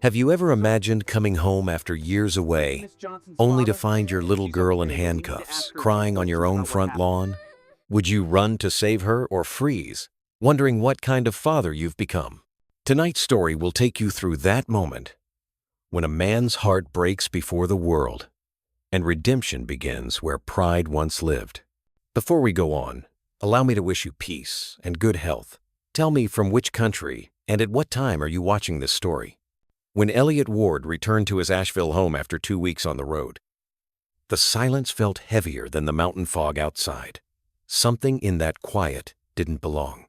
Have you ever imagined coming home after years away, only to find your little girl in handcuffs, crying on your own front lawn? Would you run to save her or freeze, wondering what kind of father you've become? Tonight's story will take you through that moment when a man's heart breaks before the world and redemption begins where pride once lived. Before we go on, allow me to wish you peace and good health. Tell me from which country and at what time are you watching this story? When Elliot Ward returned to his Asheville home after 2 weeks on the road, the silence felt heavier than the mountain fog outside. Something in that quiet didn't belong.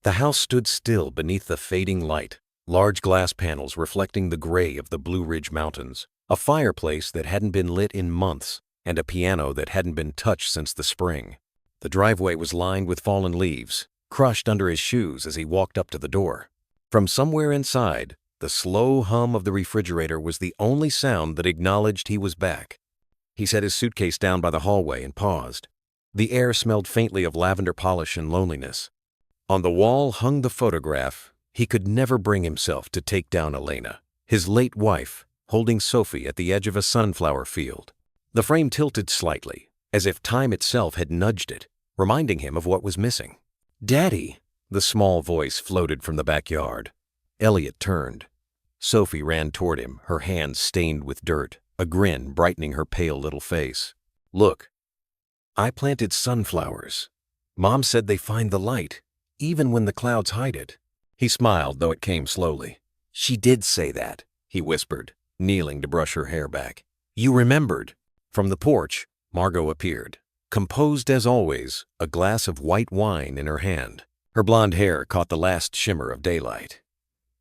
The house stood still beneath the fading light, large glass panels reflecting the gray of the Blue Ridge Mountains, a fireplace that hadn't been lit in months, and a piano that hadn't been touched since the spring. The driveway was lined with fallen leaves, crushed under his shoes as he walked up to the door. From somewhere inside, the slow hum of the refrigerator was the only sound that acknowledged he was back. He set his suitcase down by the hallway and paused. The air smelled faintly of lavender polish and loneliness. On the wall hung the photograph. He could never bring himself to take down Elena, his late wife, holding Sophie at the edge of a sunflower field. The frame tilted slightly, as if time itself had nudged it, reminding him of what was missing. "Daddy," the small voice floated from the backyard. Elliot turned. Sophie ran toward him, her hands stained with dirt, a grin brightening her pale little face. "Look, I planted sunflowers. Mom said they find the light, even when the clouds hide it." He smiled, though it came slowly. "She did say that," he whispered, kneeling to brush her hair back. "You remembered." From the porch, Margot appeared, composed as always, a glass of white wine in her hand. Her blonde hair caught the last shimmer of daylight.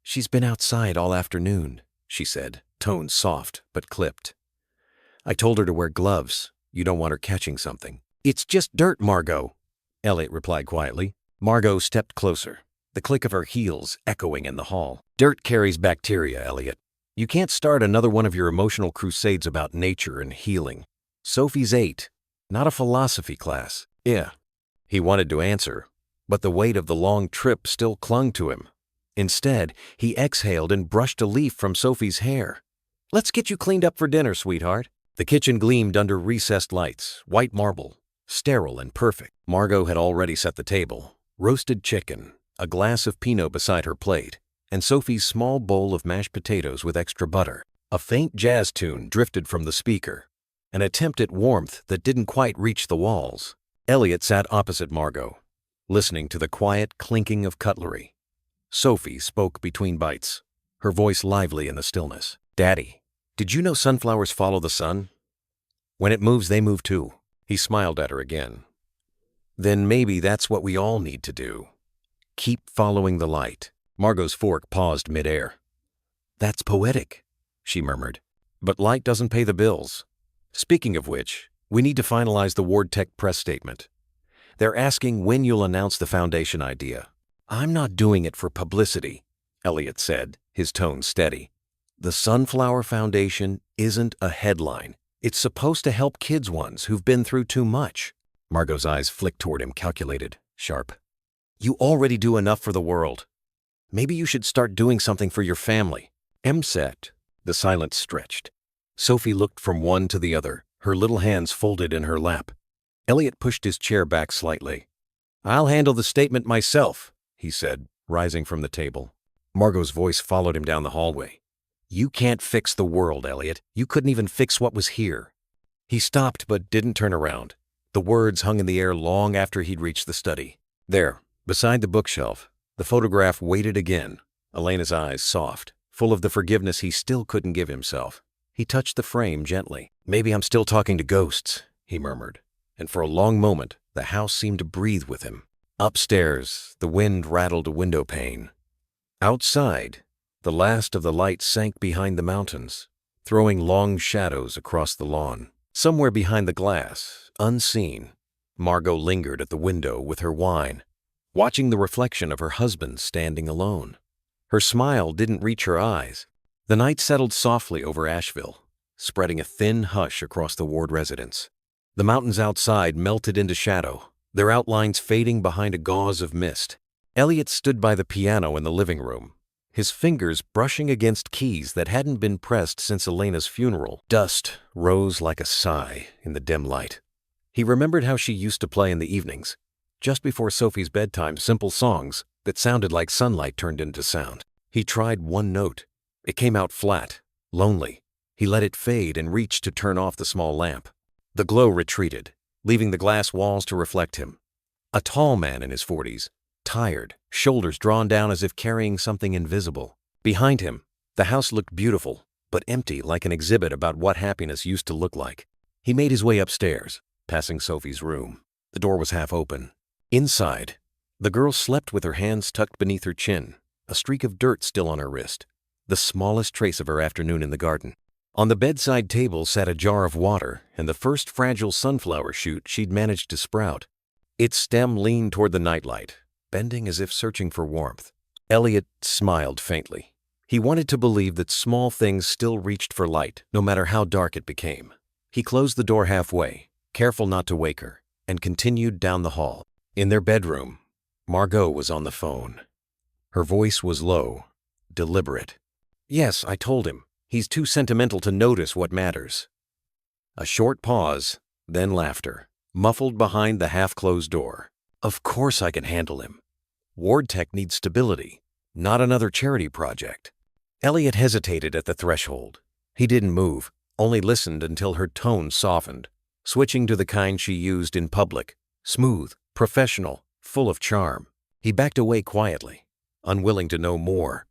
"She's been outside all afternoon," she said, tone soft but clipped. "I told her to wear gloves. You don't want her catching something." "It's just dirt, Margot," Elliot replied quietly. Margot stepped closer, the click of her heels echoing in the hall. "Dirt carries bacteria, Elliot. You can't start another one of your emotional crusades about nature and healing. Sophie's 8, not a philosophy class." "Yeah." He wanted to answer, but the weight of the long trip still clung to him. Instead, he exhaled and brushed a leaf from Sophie's hair. "Let's get you cleaned up for dinner, sweetheart." The kitchen gleamed under recessed lights, white marble, sterile and perfect. Margot had already set the table. Roasted chicken, a glass of Pinot beside her plate, and Sophie's small bowl of mashed potatoes with extra butter. A faint jazz tune drifted from the speaker, an attempt at warmth that didn't quite reach the walls. Elliot sat opposite Margot, listening to the quiet clinking of cutlery. Sophie spoke between bites, her voice lively in the stillness. "Daddy, did you know sunflowers follow the sun? When it moves, they move too." He smiled at her again. "Then maybe that's what we all need to do. Keep following the light." Margot's fork paused midair. "That's poetic," she murmured. "But light doesn't pay the bills. Speaking of which, we need to finalize the Ward Tech press statement. They're asking when you'll announce the foundation idea." "I'm not doing it for publicity," Elliot said, his tone steady. "The Sunflower Foundation isn't a headline. It's supposed to help kids ones who've been through too much." Margot's eyes flicked toward him, calculated, sharp. "You already do enough for the world. Maybe you should start doing something for your family." Set. The silence stretched. Sophie looked from one to the other, her little hands folded in her lap. Elliot pushed his chair back slightly. "I'll handle the statement myself," he said, rising from the table. Margot's voice followed him down the hallway. "You can't fix the world, Elliot. You couldn't even fix what was here." He stopped but didn't turn around. The words hung in the air long after he'd reached the study. There, beside the bookshelf, the photograph waited again, Elena's eyes soft, full of the forgiveness he still couldn't give himself. He touched the frame gently. "Maybe I'm still talking to ghosts," he murmured, and for a long moment the house seemed to breathe with him. Upstairs, the wind rattled a window pane. Outside, the last of the light sank behind the mountains, throwing long shadows across the lawn. Somewhere behind the glass, unseen, Margot lingered at the window with her wine, watching the reflection of her husband standing alone. Her smile didn't reach her eyes. The night settled softly over Asheville, spreading a thin hush across the Ward residence. The mountains outside melted into shadow, their outlines fading behind a gauze of mist. Elliot stood by the piano in the living room, his fingers brushing against keys that hadn't been pressed since Elena's funeral. Dust rose like a sigh in the dim light. He remembered how she used to play in the evenings, just before Sophie's bedtime, simple songs that sounded like sunlight turned into sound. He tried one note. It came out flat, lonely. He let it fade and reached to turn off the small lamp. The glow retreated, leaving the glass walls to reflect him. A tall man in his 40s, tired, shoulders drawn down as if carrying something invisible. Behind him, the house looked beautiful, but empty, like an exhibit about what happiness used to look like. He made his way upstairs, passing Sophie's room. The door was half open. Inside, the girl slept with her hands tucked beneath her chin, a streak of dirt still on her wrist, the smallest trace of her afternoon in the garden. On the bedside table sat a jar of water and the first fragile sunflower shoot she'd managed to sprout. Its stem leaned toward the nightlight, bending as if searching for warmth. Elliot smiled faintly. He wanted to believe that small things still reached for light, no matter how dark it became. He closed the door halfway, careful not to wake her, and continued down the hall. In their bedroom, Margot was on the phone. Her voice was low, deliberate. "Yes, I told him. He's too sentimental to notice what matters." A short pause, then laughter, muffled behind the half-closed door. "Of course I can handle him. Ward Tech needs stability, not another charity project." Elliot hesitated at the threshold. He didn't move, only listened until her tone softened, switching to the kind she used in public, smooth, professional, full of charm. He backed away quietly, unwilling to know more,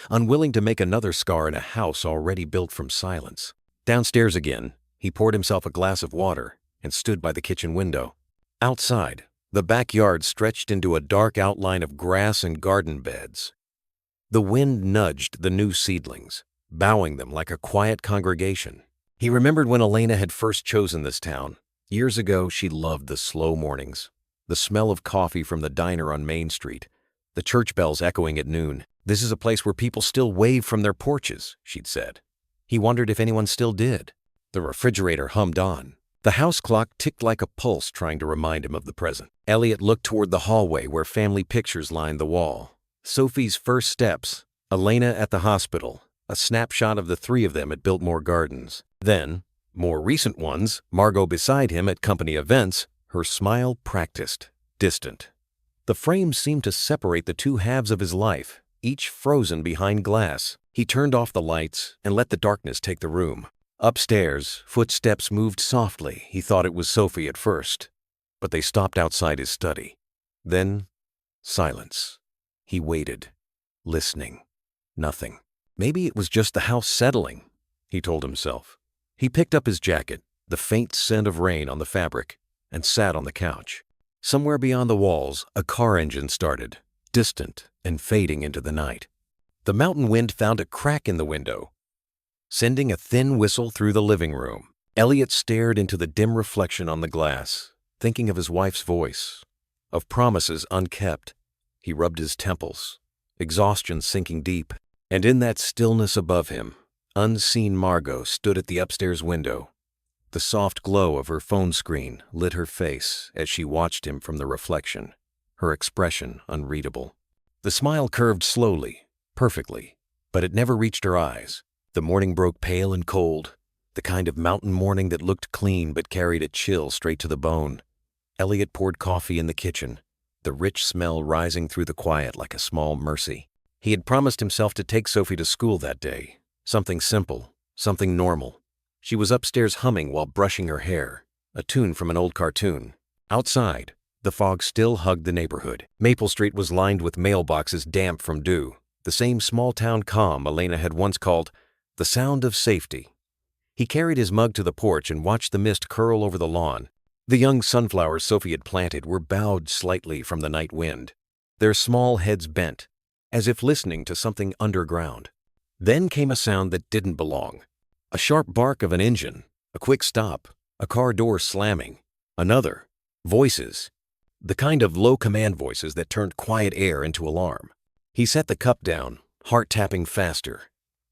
unwilling to make another scar in a house already built from silence. Downstairs again, he poured himself a glass of water and stood by the kitchen window. Outside, the backyard stretched into a dark outline of grass and garden beds. The wind nudged the new seedlings, bowing them like a quiet congregation. He remembered when Elena had first chosen this town. Years ago, she loved the slow mornings, the smell of coffee from the diner on Main Street, the church bells echoing at noon. "This is a place where people still wave from their porches," she'd said. He wondered if anyone still did. The refrigerator hummed on. The house clock ticked like a pulse, trying to remind him of the present. Elliot looked toward the hallway where family pictures lined the wall. Sophie's first steps, Elena at the hospital, a snapshot of the three of them at Biltmore Gardens. Then, more recent ones, Margot beside him at company events, her smile practiced, distant. The frame seemed to separate the two halves of his life, each frozen behind glass. He turned off the lights and let the darkness take the room. Upstairs, footsteps moved softly. He thought it was Sophie at first, but they stopped outside his study. Then, silence. He waited, listening. Nothing. Maybe it was just the house settling, he told himself. He picked up his jacket, the faint scent of rain on the fabric, and sat on the couch. Somewhere beyond the walls, a car engine started, distant and fading into the night. The mountain wind found a crack in the window, sending a thin whistle through the living room. Elliot stared into the dim reflection on the glass, thinking of his wife's voice, of promises unkept. He rubbed his temples, exhaustion sinking deep, and in that stillness above him, unseen Margot stood at the upstairs window. The soft glow of her phone screen lit her face as she watched him from the reflection, her expression unreadable. The smile curved slowly, perfectly, but it never reached her eyes. The morning broke pale and cold, the kind of mountain morning that looked clean but carried a chill straight to the bone. Elliot poured coffee in the kitchen, the rich smell rising through the quiet like a small mercy. He had promised himself to take Sophie to school that day, something simple, something normal. She was upstairs humming while brushing her hair, a tune from an old cartoon. Outside, the fog still hugged the neighborhood. Maple Street was lined with mailboxes damp from dew, the same small-town calm Elena had once called the sound of safety. He carried his mug to the porch and watched the mist curl over the lawn. The young sunflowers Sophie had planted were bowed slightly from the night wind, their small heads bent, as if listening to something underground. Then came a sound that didn't belong. A sharp bark of an engine, a quick stop, a car door slamming, another. Voices. The kind of low-command voices that turned quiet air into alarm. He set the cup down, heart tapping faster.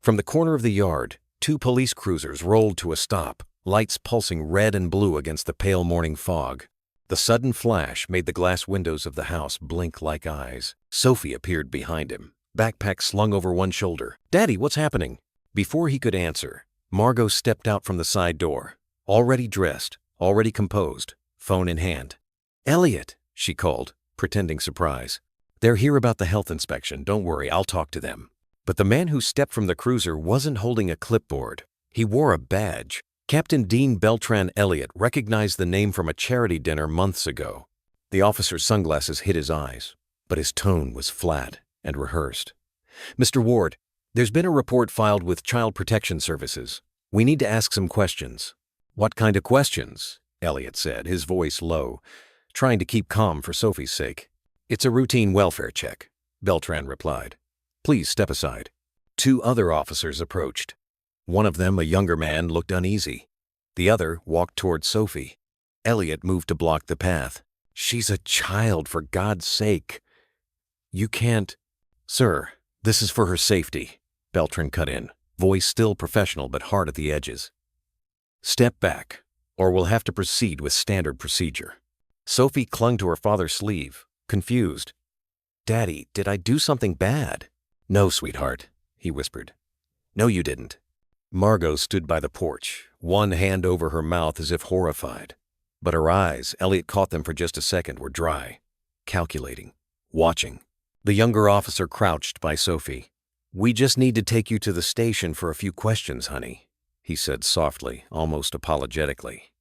From the corner of the yard, 2 police cruisers rolled to a stop, lights pulsing red and blue against the pale morning fog. The sudden flash made the glass windows of the house blink like eyes. Sophie appeared behind him, backpack slung over one shoulder. "Daddy, what's happening?" Before he could answer, Margot stepped out from the side door, already dressed, already composed, phone in hand. "Elliot," she called, pretending surprise. "They're here about the health inspection. Don't worry, I'll talk to them." But the man who stepped from the cruiser wasn't holding a clipboard. He wore a badge. Captain Dean Beltran Elliot recognized the name from a charity dinner months ago. The officer's sunglasses hid his eyes, but his tone was flat and rehearsed. "Mr. Ward, there's been a report filed with Child Protection Services. We need to ask some questions." "What kind of questions?" Elliot said, his voice low, trying to keep calm for Sophie's sake. "It's a routine welfare check," Beltran replied. "Please step aside." Two other officers approached. One of them, a younger man, looked uneasy. The other walked toward Sophie. Elliot moved to block the path. "She's a child, for God's sake. You can't—" "Sir, this is for her safety," Beltran cut in, voice still professional but hard at the edges. "Step back, or we'll have to proceed with standard procedure." Sophie clung to her father's sleeve, confused. "Daddy, did I do something bad?" "No, sweetheart," he whispered. "No, you didn't." Margot stood by the porch, one hand over her mouth as if horrified. But her eyes, Elliot caught them for just a second, were dry, calculating, watching. The younger officer crouched by Sophie. "We just need to take you to the station for a few questions, honey," he said softly, almost apologetically.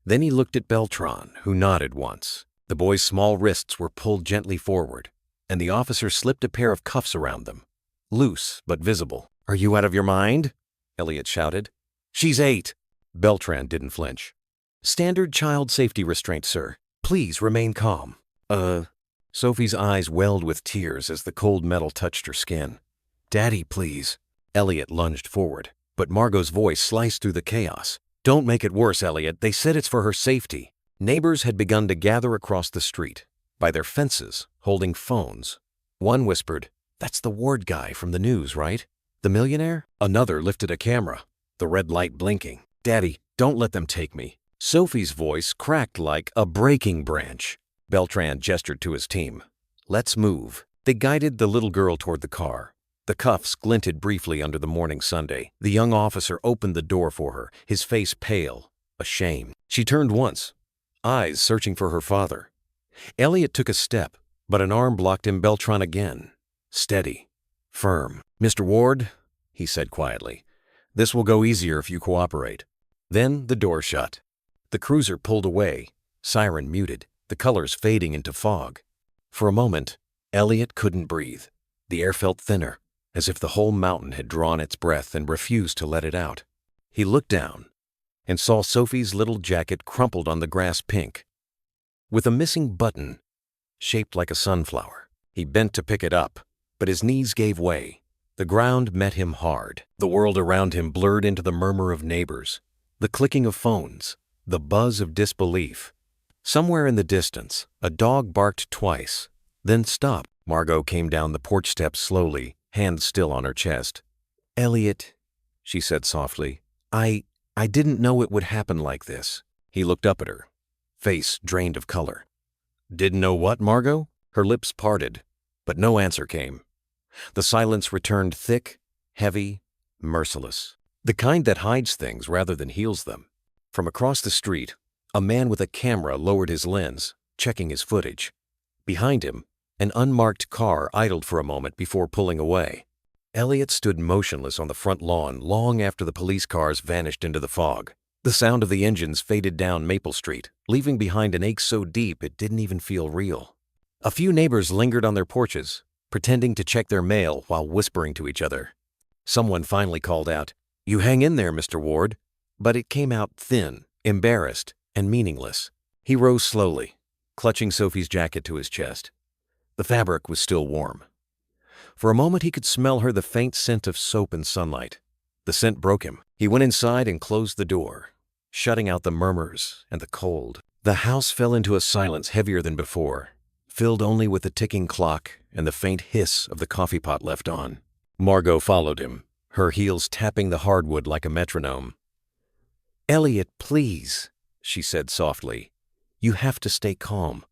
Then he looked at Beltran, who nodded once. The boy's small wrists were pulled gently forward, and the officer slipped a pair of cuffs around them, loose but visible. "Are you out of your mind?" Elliot shouted. "She's 8. Beltran didn't flinch. "Standard child safety restraint, sir. Please remain calm." Sophie's eyes welled with tears as the cold metal touched her skin. "Daddy, please." Elliot lunged forward, but Margot's voice sliced through the chaos. "Don't make it worse, Elliot. They said it's for her safety." Neighbors had begun to gather across the street, by their fences, holding phones. One whispered, "That's the Ward guy from the news, right? The Millionaire?" Another lifted a camera, the red light blinking. "Daddy, don't let them take me." Sophie's voice cracked like a breaking branch. Beltran gestured to his team. "Let's move." They guided the little girl toward the car. The cuffs glinted briefly under the morning Sunday. The young officer opened the door for her, his face pale, ashamed. She turned once, eyes searching for her father. Elliot took a step, but an arm blocked him. Beltran again. Steady, firm. "Mr. Ward," he said quietly, "this will go easier if you cooperate." Then the door shut. The cruiser pulled away, siren muted, the colors fading into fog. For a moment, Elliot couldn't breathe. The air felt thinner, as if the whole mountain had drawn its breath and refused to let it out. He looked down and saw Sophie's little jacket crumpled on the grass pink, with a missing button shaped like a sunflower. He bent to pick it up, but his knees gave way. The ground met him hard. The world around him blurred into the murmur of neighbors, the clicking of phones, the buzz of disbelief. Somewhere in the distance, a dog barked twice, then stopped. Margot came down the porch steps slowly, hand still on her chest. "Elliot," she said softly, I didn't know it would happen like this." He looked up at her, face drained of color. "Didn't know what, Margot?" Her lips parted, but no answer came. The silence returned thick, heavy, merciless. The kind that hides things rather than heals them. From across the street, a man with a camera lowered his lens, checking his footage. Behind him, an unmarked car idled for a moment before pulling away. Elliot stood motionless on the front lawn long after the police cars vanished into the fog. The sound of the engines faded down Maple Street, leaving behind an ache so deep it didn't even feel real. A few neighbors lingered on their porches, pretending to check their mail while whispering to each other. Someone finally called out, "You hang in there, Mr. Ward." But it came out thin, embarrassed, and meaningless. He rose slowly, clutching Sophie's jacket to his chest. The fabric was still warm. For a moment he could smell the faint scent of soap and sunlight. The scent broke him. He went inside and closed the door, shutting out the murmurs and the cold. The house fell into a silence heavier than before, filled only with the ticking clock and the faint hiss of the coffee pot left on. Margot followed him, her heels tapping the hardwood like a metronome. "Elliot, please," she said softly. "You have to stay calm.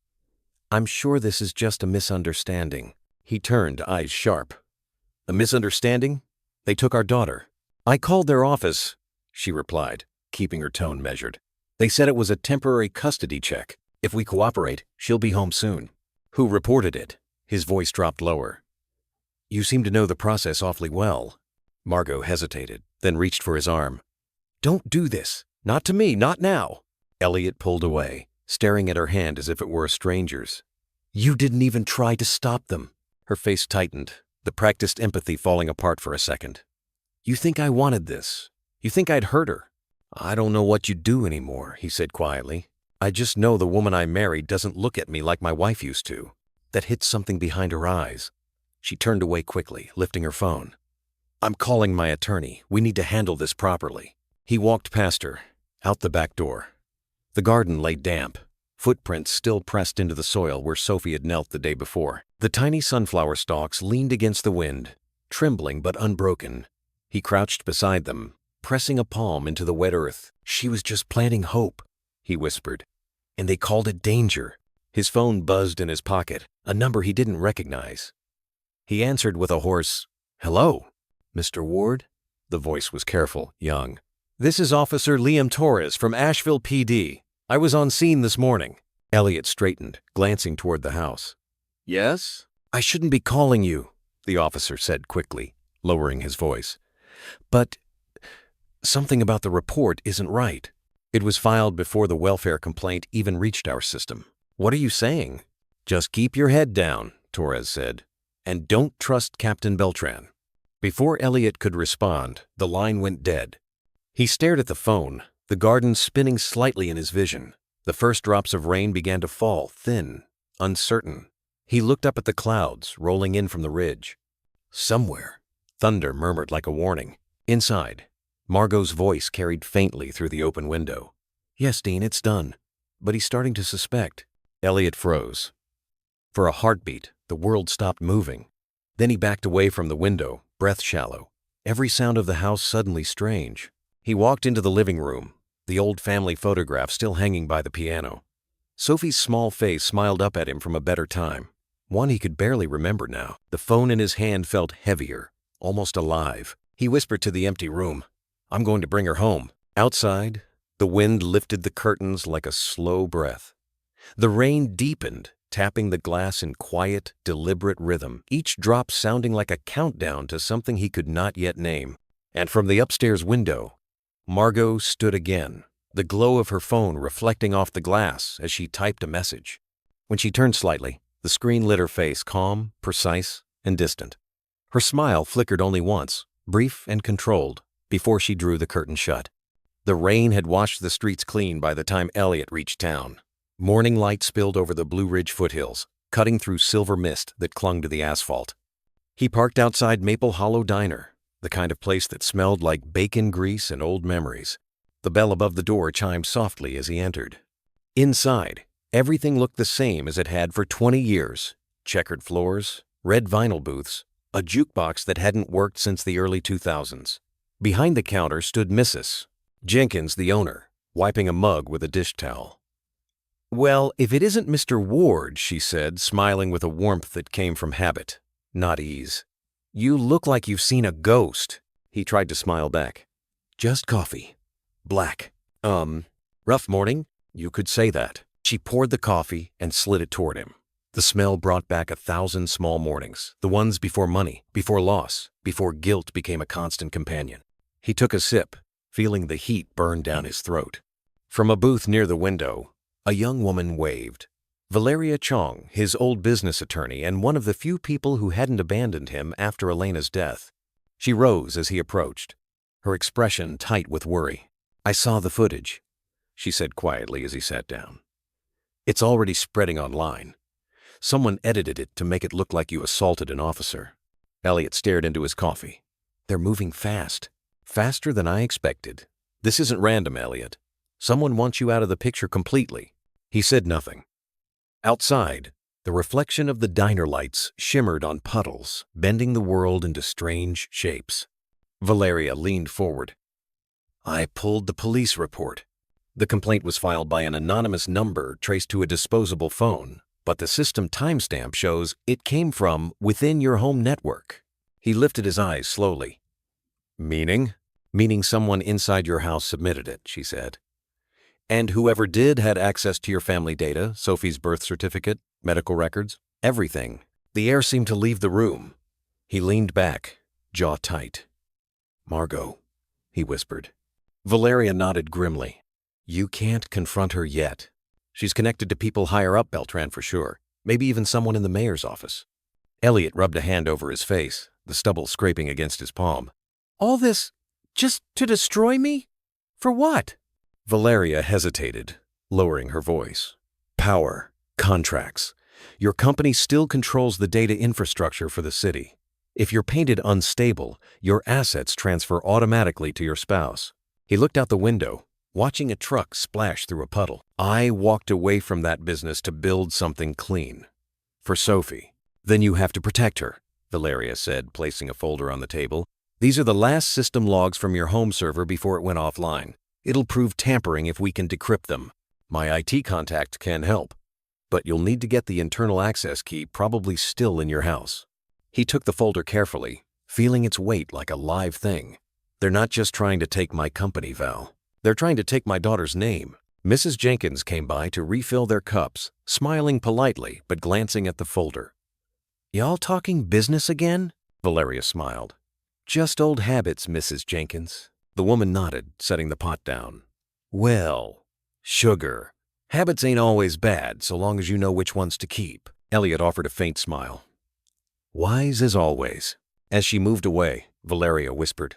I'm sure this is just a misunderstanding." He turned, eyes sharp. A misunderstanding? They took our daughter. I called their office, she replied, keeping her tone measured. They said it was a temporary custody check. If we cooperate, she'll be home soon. Who reported it? His voice dropped lower. You seem to know the process awfully well. Margot hesitated, then reached for his arm. Don't do this. Not to me, not now. Elliot pulled away, staring at her hand as if it were a stranger's. You didn't even try to stop them. Her face tightened, the practiced empathy falling apart for a second. You think I wanted this? You think I'd hurt her? I don't know what you'd do anymore, he said quietly. I just know the woman I married doesn't look at me like my wife used to. That hit something behind her eyes. She turned away quickly, lifting her phone. I'm calling my attorney. We need to handle this properly. He walked past her, out the back door. The garden lay damp, footprints still pressed into the soil where Sophie had knelt the day before. The tiny sunflower stalks leaned against the wind, trembling but unbroken. He crouched beside them, pressing a palm into the wet earth. She was just planting hope, he whispered. And they called it danger. His phone buzzed in his pocket, a number he didn't recognize. He answered with a hoarse, Hello, Mr. Ward? The voice was careful, young. This is Officer Liam Torres from Asheville PD. I was on scene this morning. Elliot straightened, glancing toward the house. Yes? I shouldn't be calling you, the officer said quickly, lowering his voice. But something about the report isn't right. It was filed before the welfare complaint even reached our system. What are you saying? Just keep your head down, Torres said, and don't trust Captain Beltran. Before Elliot could respond, the line went dead. He stared at the phone, the garden spinning slightly in his vision. The first drops of rain began to fall, thin, uncertain. He looked up at the clouds rolling in from the ridge. Somewhere, thunder murmured like a warning. Inside, Margot's voice carried faintly through the open window. Yes, Dean, it's done. But he's starting to suspect. Elliot froze. For a heartbeat, the world stopped moving. Then he backed away from the window, breath shallow. Every sound of the house suddenly strange. He walked into the living room, the old family photograph still hanging by the piano. Sophie's small face smiled up at him from a better time, one he could barely remember now. The phone in his hand felt heavier, almost alive. He whispered to the empty room, I'm going to bring her home. Outside, the wind lifted the curtains like a slow breath. The rain deepened, tapping the glass in quiet, deliberate rhythm, each drop sounding like a countdown to something he could not yet name. And from the upstairs window, Margot stood again, the glow of her phone reflecting off the glass as she typed a message. When she turned slightly, the screen lit her face calm, precise, and distant. Her smile flickered only once, brief and controlled, before she drew the curtain shut. The rain had washed the streets clean by the time Elliot reached town. Morning light spilled over the Blue Ridge foothills, cutting through silver mist that clung to the asphalt. He parked outside Maple Hollow Diner, the kind of place that smelled like bacon grease and old memories. The bell above the door chimed softly as he entered. Inside, everything looked the same as it had for 20 years. Checkered floors, red vinyl booths, a jukebox that hadn't worked since the early 2000s. Behind the counter stood Mrs. Jenkins, the owner, wiping a mug with a dish towel. Well, if it isn't Mr. Ward, she said, smiling with a warmth that came from habit, not ease. You look like you've seen a ghost. He tried to smile back. Just coffee. Black. Rough morning? You could say that. She poured the coffee and slid it toward him. The smell brought back 1,000 small mornings, the ones before money, before loss, before guilt became a constant companion. He took a sip, feeling the heat burn down his throat. From a booth near the window, a young woman waved. Valeria Chong, his old business attorney and one of the few people who hadn't abandoned him after Elena's death. She rose as he approached, her expression tight with worry. I saw the footage, she said quietly as he sat down. It's already spreading online. Someone edited it to make it look like you assaulted an officer. Elliot stared into his coffee. They're moving fast. Faster than I expected. This isn't random, Elliot. Someone wants you out of the picture completely. He said nothing. Outside, the reflection of the diner lights shimmered on puddles, bending the world into strange shapes. Valeria leaned forward. I pulled the police report. The complaint was filed by an anonymous number traced to a disposable phone, but the system timestamp shows it came from within your home network. He lifted his eyes slowly. Meaning? Meaning someone inside your house submitted it, she said. And whoever did had access to your family data, Sophie's birth certificate, medical records, everything. The air seemed to leave the room. He leaned back, jaw tight. Margot, he whispered. Valeria nodded grimly. You can't confront her yet. She's connected to people higher up Beltran for sure, maybe even someone in the mayor's office. Elliot rubbed a hand over his face, the stubble scraping against his palm. All this just to destroy me? For what? Valeria hesitated, lowering her voice. Power, contracts. Your company still controls the data infrastructure for the city. If you're painted unstable, your assets transfer automatically to your spouse. He looked out the window, watching a truck splash through a puddle. I walked away from that business to build something clean. For Sophie. Then you have to protect her, Valeria said, placing a folder on the table. These are the last system logs from your home server before it went offline. It'll prove tampering if we can decrypt them. My IT contact can help, but you'll need to get the internal access key probably still in your house. He took the folder carefully, feeling its weight like a live thing. They're not just trying to take my company, Val. They're trying to take my daughter's name. Mrs. Jenkins came by to refill their cups, smiling politely but glancing at the folder. Y'all talking business again? Valeria smiled. Just old habits, Mrs. Jenkins. The woman nodded, setting the pot down. Well, sugar. Habits ain't always bad so long as you know which ones to keep. Elliot offered a faint smile. Wise as always. As she moved away, Valeria whispered,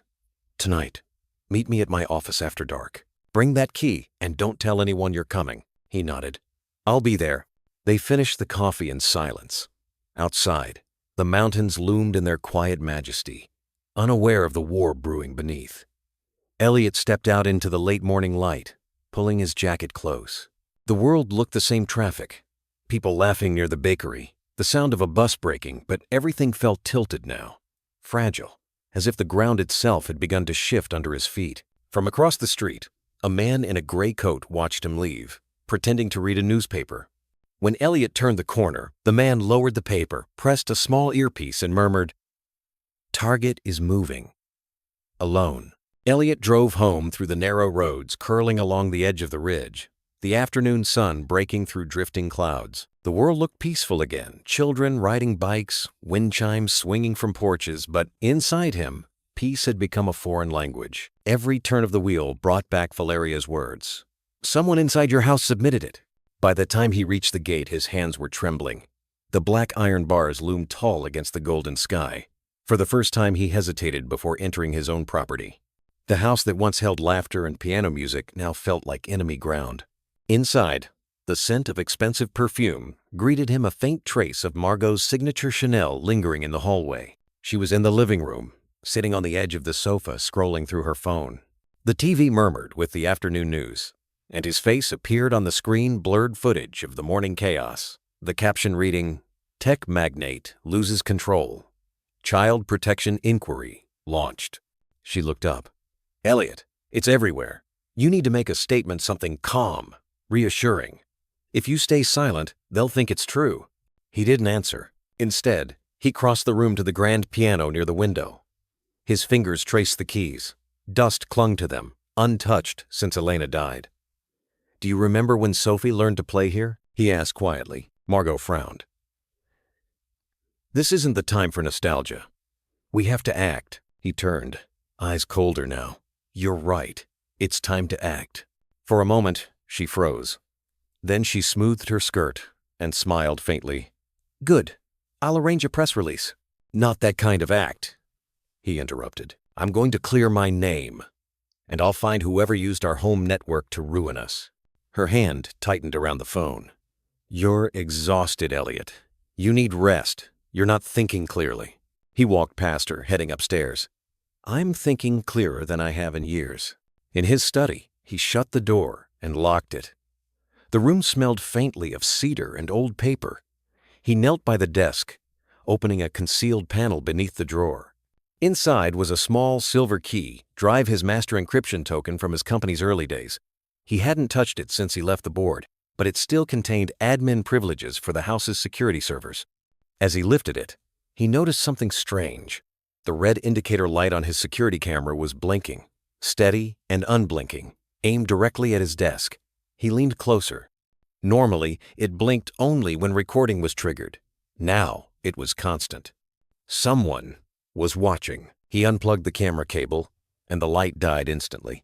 Tonight, meet me at my office after dark. Bring that key and don't tell anyone you're coming. He nodded. I'll be there. They finished the coffee in silence. Outside, the mountains loomed in their quiet majesty, unaware of the war brewing beneath. Elliot stepped out into the late morning light, pulling his jacket close. The world looked the same traffic. People laughing near the bakery, the sound of a bus braking, but everything felt tilted now, fragile, as if the ground itself had begun to shift under his feet. From across the street, a man in a gray coat watched him leave, pretending to read a newspaper. When Elliot turned the corner, the man lowered the paper, pressed a small earpiece, and murmured, Target is moving. Alone, Elliot drove home through the narrow roads curling along the edge of the ridge, the afternoon sun breaking through drifting clouds. The world looked peaceful again, children riding bikes, wind chimes swinging from porches, but inside him, peace had become a foreign language. Every turn of the wheel brought back Valeria's words. Someone inside your house submitted it. By the time he reached the gate, his hands were trembling. The black iron bars loomed tall against the golden sky. For the first time, he hesitated before entering his own property. The house that once held laughter and piano music now felt like enemy ground. Inside, the scent of expensive perfume greeted him, a faint trace of Margot's signature Chanel lingering in the hallway. She was in the living room, sitting on the edge of the sofa, scrolling through her phone. The TV murmured with the afternoon news, and his face appeared on the screen, blurred footage of the morning chaos. The caption reading, Tech magnate loses control. Child protection inquiry launched. She looked up. Elliot, it's everywhere. You need to make a statement, something calm, reassuring. If you stay silent, they'll think it's true. He didn't answer. Instead, he crossed the room to the grand piano near the window. His fingers traced the keys. Dust clung to them, untouched since Elena died. Do you remember when Sophie learned to play here? He asked quietly. Margot frowned. This isn't the time for nostalgia. We have to act. He turned, eyes colder now. You're right. It's time to act. For a moment, she froze. Then she smoothed her skirt and smiled faintly. Good. I'll arrange a press release. Not that kind of act, he interrupted. I'm going to clear my name, and I'll find whoever used our home network to ruin us. Her hand tightened around the phone. You're exhausted, Elliot. You need rest. You're not thinking clearly. He walked past her, heading upstairs. I'm thinking clearer than I have in years. In his study, he shut the door and locked it. The room smelled faintly of cedar and old paper. He knelt by the desk, opening a concealed panel beneath the drawer. Inside was a small silver key, drive his master encryption token from his company's early days. He hadn't touched it since he left the board. but it still contained admin privileges for the house's security servers. As he lifted it, he noticed something strange. The red indicator light on his security camera was blinking, steady and unblinking, aimed directly at his desk. He leaned closer. Normally, it blinked only when recording was triggered. Now, it was constant. Someone was watching. He unplugged the camera cable, and the light died instantly.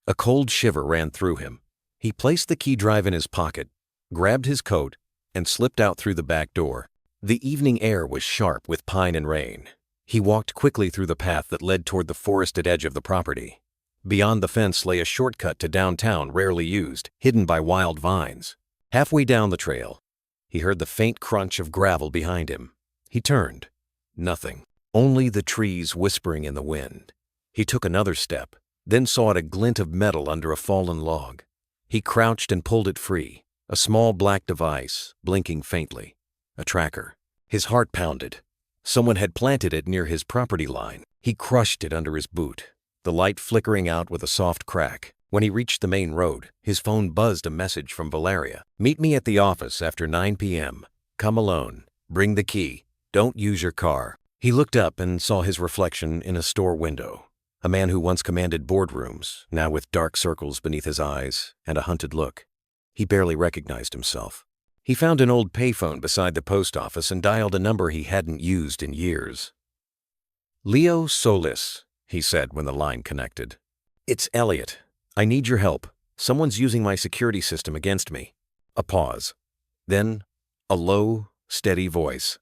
A cold shiver ran through him. He placed the key drive in his pocket, grabbed his coat, and slipped out through the back door. The evening air was sharp with pine and rain. He walked quickly through the path that led toward the forested edge of the property. Beyond the fence lay a shortcut to downtown rarely used, hidden by wild vines. Halfway down the trail, he heard the faint crunch of gravel behind him. He turned. Nothing. Only the trees whispering in the wind. He took another step, then saw a glint of metal under a fallen log. He crouched and pulled it free, a small black device, blinking faintly. A tracker. His heart pounded. Someone had planted it near his property line. He crushed it under his boot, the light flickering out with a soft crack. When he reached the main road, his phone buzzed a message from Valeria. "Meet me at the office after 9 p.m. Come alone. Bring the key. Don't use your car." He looked up and saw his reflection in a store window. A man who once commanded boardrooms, now with dark circles beneath his eyes and a hunted look. He barely recognized himself. He found an old payphone beside the post office and dialed a number he hadn't used in years. "Leo Solis," he said when the line connected. "It's Elliot. I need your help. Someone's using my security system against me." A pause. Then, a low, steady voice.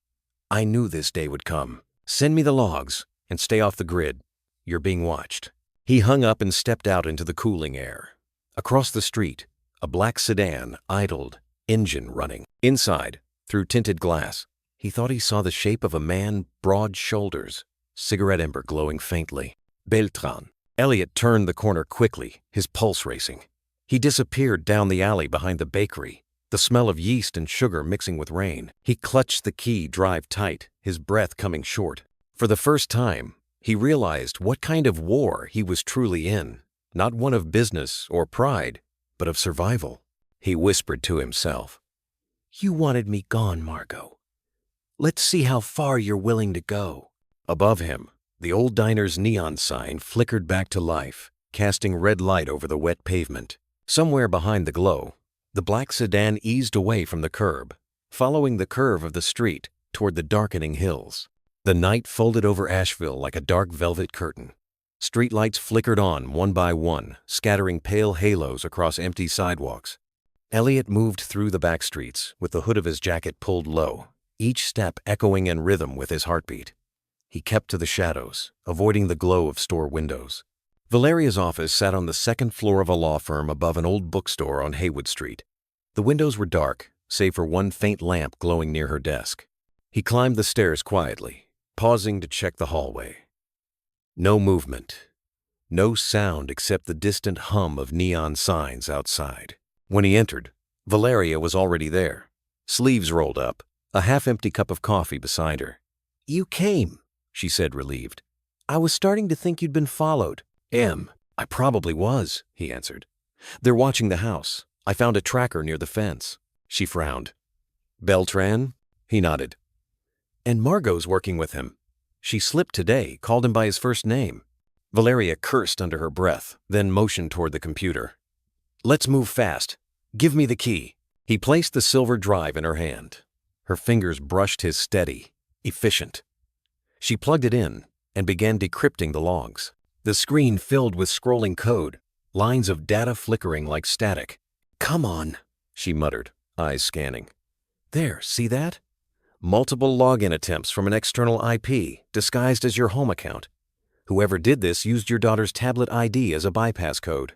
"I knew this day would come. Send me the logs and stay off the grid. You're being watched." He hung up and stepped out into the cooling air. Across the street, a black sedan idled, engine running. Inside, through tinted glass, he thought he saw the shape of a man, broad shoulders, cigarette ember glowing faintly. Beltran. Elliot turned the corner quickly, his pulse racing. He disappeared down the alley behind the bakery, the smell of yeast and sugar mixing with rain. He clutched the key drive tight, his breath coming short. For the first time, he realized what kind of war he was truly in, not one of business or pride, but of survival. He whispered to himself, "You wanted me gone, Margot. Let's see how far you're willing to go." Above him, the old diner's neon sign flickered back to life, casting red light over the wet pavement. Somewhere behind the glow, the black sedan eased away from the curb, following the curve of the street toward the darkening hills. The night folded over Asheville like a dark velvet curtain. Streetlights flickered on one by one, scattering pale halos across empty sidewalks. Elliot moved through the back streets with the hood of his jacket pulled low, each step echoing in rhythm with his heartbeat. He kept to the shadows, avoiding the glow of store windows. Valeria's office sat on the second floor of a law firm above an old bookstore on Haywood Street. The windows were dark, save for one faint lamp glowing near her desk. He climbed the stairs quietly, pausing to check the hallway. No movement. No sound except the distant hum of neon signs outside. When he entered, Valeria was already there, sleeves rolled up, a half-empty cup of coffee beside her. "You came," she said, relieved. "I was starting to think you'd been followed." I probably was," he answered. "They're watching the house. I found a tracker near the fence." She frowned. "Beltran?" He nodded. "And Margot's working with him. She slipped today, called him by his first name." Valeria cursed under her breath, then motioned toward the computer. "Let's move fast. Give me the key." He placed the silver drive in her hand. Her fingers brushed his steady, efficient. She plugged it in and began decrypting the logs. The screen filled with scrolling code, lines of data flickering like static. "Come on," she muttered, eyes scanning. "There, see that? Multiple login attempts from an external IP, disguised as your home account. Whoever did this used your daughter's tablet ID as a bypass code."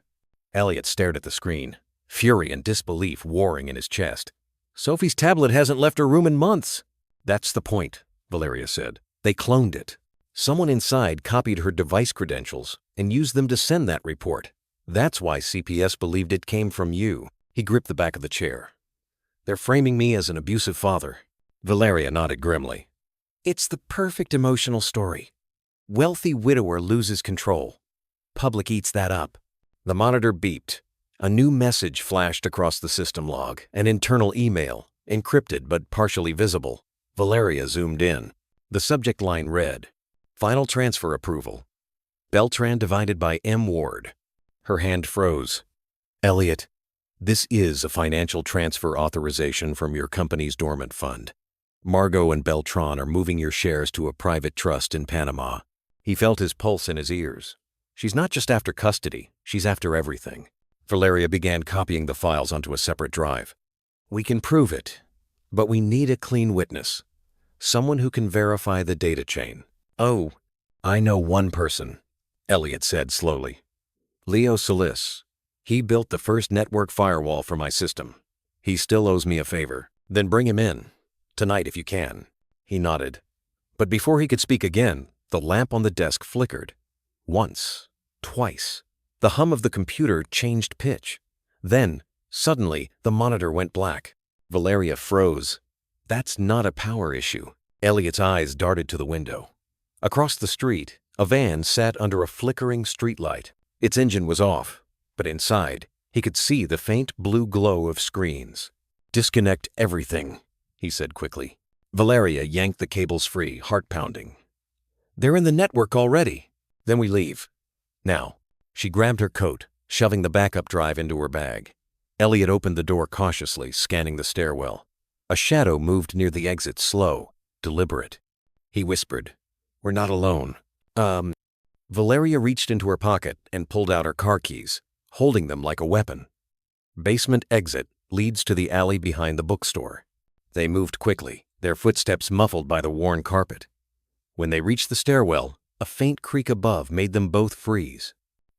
Elliot stared at the screen, fury and disbelief warring in his chest. "Sophie's tablet hasn't left her room in months." "That's the point," Valeria said. "They cloned it. Someone inside copied her device credentials and used them to send that report. That's why CPS believed it came from you." He gripped the back of the chair. "They're framing me as an abusive father." Valeria nodded grimly. "It's the perfect emotional story. Wealthy widower loses control. Public eats that up." The monitor beeped. A new message flashed across the system log, an internal email, encrypted but partially visible. Valeria zoomed in. The subject line read, "Final transfer approval. Beltran divided by M. Ward." Her hand froze. "Elliot, this is a financial transfer authorization from your company's dormant fund. Margot and Beltran are moving your shares to a private trust in Panama." He felt his pulse in his ears. She's not just after custody, she's after everything. Valeria began copying the files onto a separate drive. "We can prove it, but we need a clean witness. Someone who can verify the data chain." "Oh, I know one person," Elliot said slowly. "Leo Solis. He built the first network firewall for my system. He still owes me a favor." "Then bring him in. Tonight if you can." He nodded. But before he could speak again, the lamp on the desk flickered. Once, twice. The hum of the computer changed pitch. Then, suddenly, the monitor went black. Valeria froze. "That's not a power issue." Elliot's eyes darted to the window. Across the street, a van sat under a flickering streetlight. Its engine was off, but inside, he could see the faint blue glow of screens. "Disconnect everything," he said quickly. Valeria yanked the cables free, heart pounding. "They're in the network already." "Then we leave. Now." She grabbed her coat, shoving the backup drive into her bag. Elliot opened the door cautiously, scanning the stairwell. A shadow moved near the exit, slow, deliberate. He whispered, "We're not alone." Valeria reached into her pocket and pulled out her car keys, holding them like a weapon. "Basement exit leads to the alley behind the bookstore." They moved quickly, their footsteps muffled by the worn carpet. When they reached the stairwell, a faint creak above made them both freeze.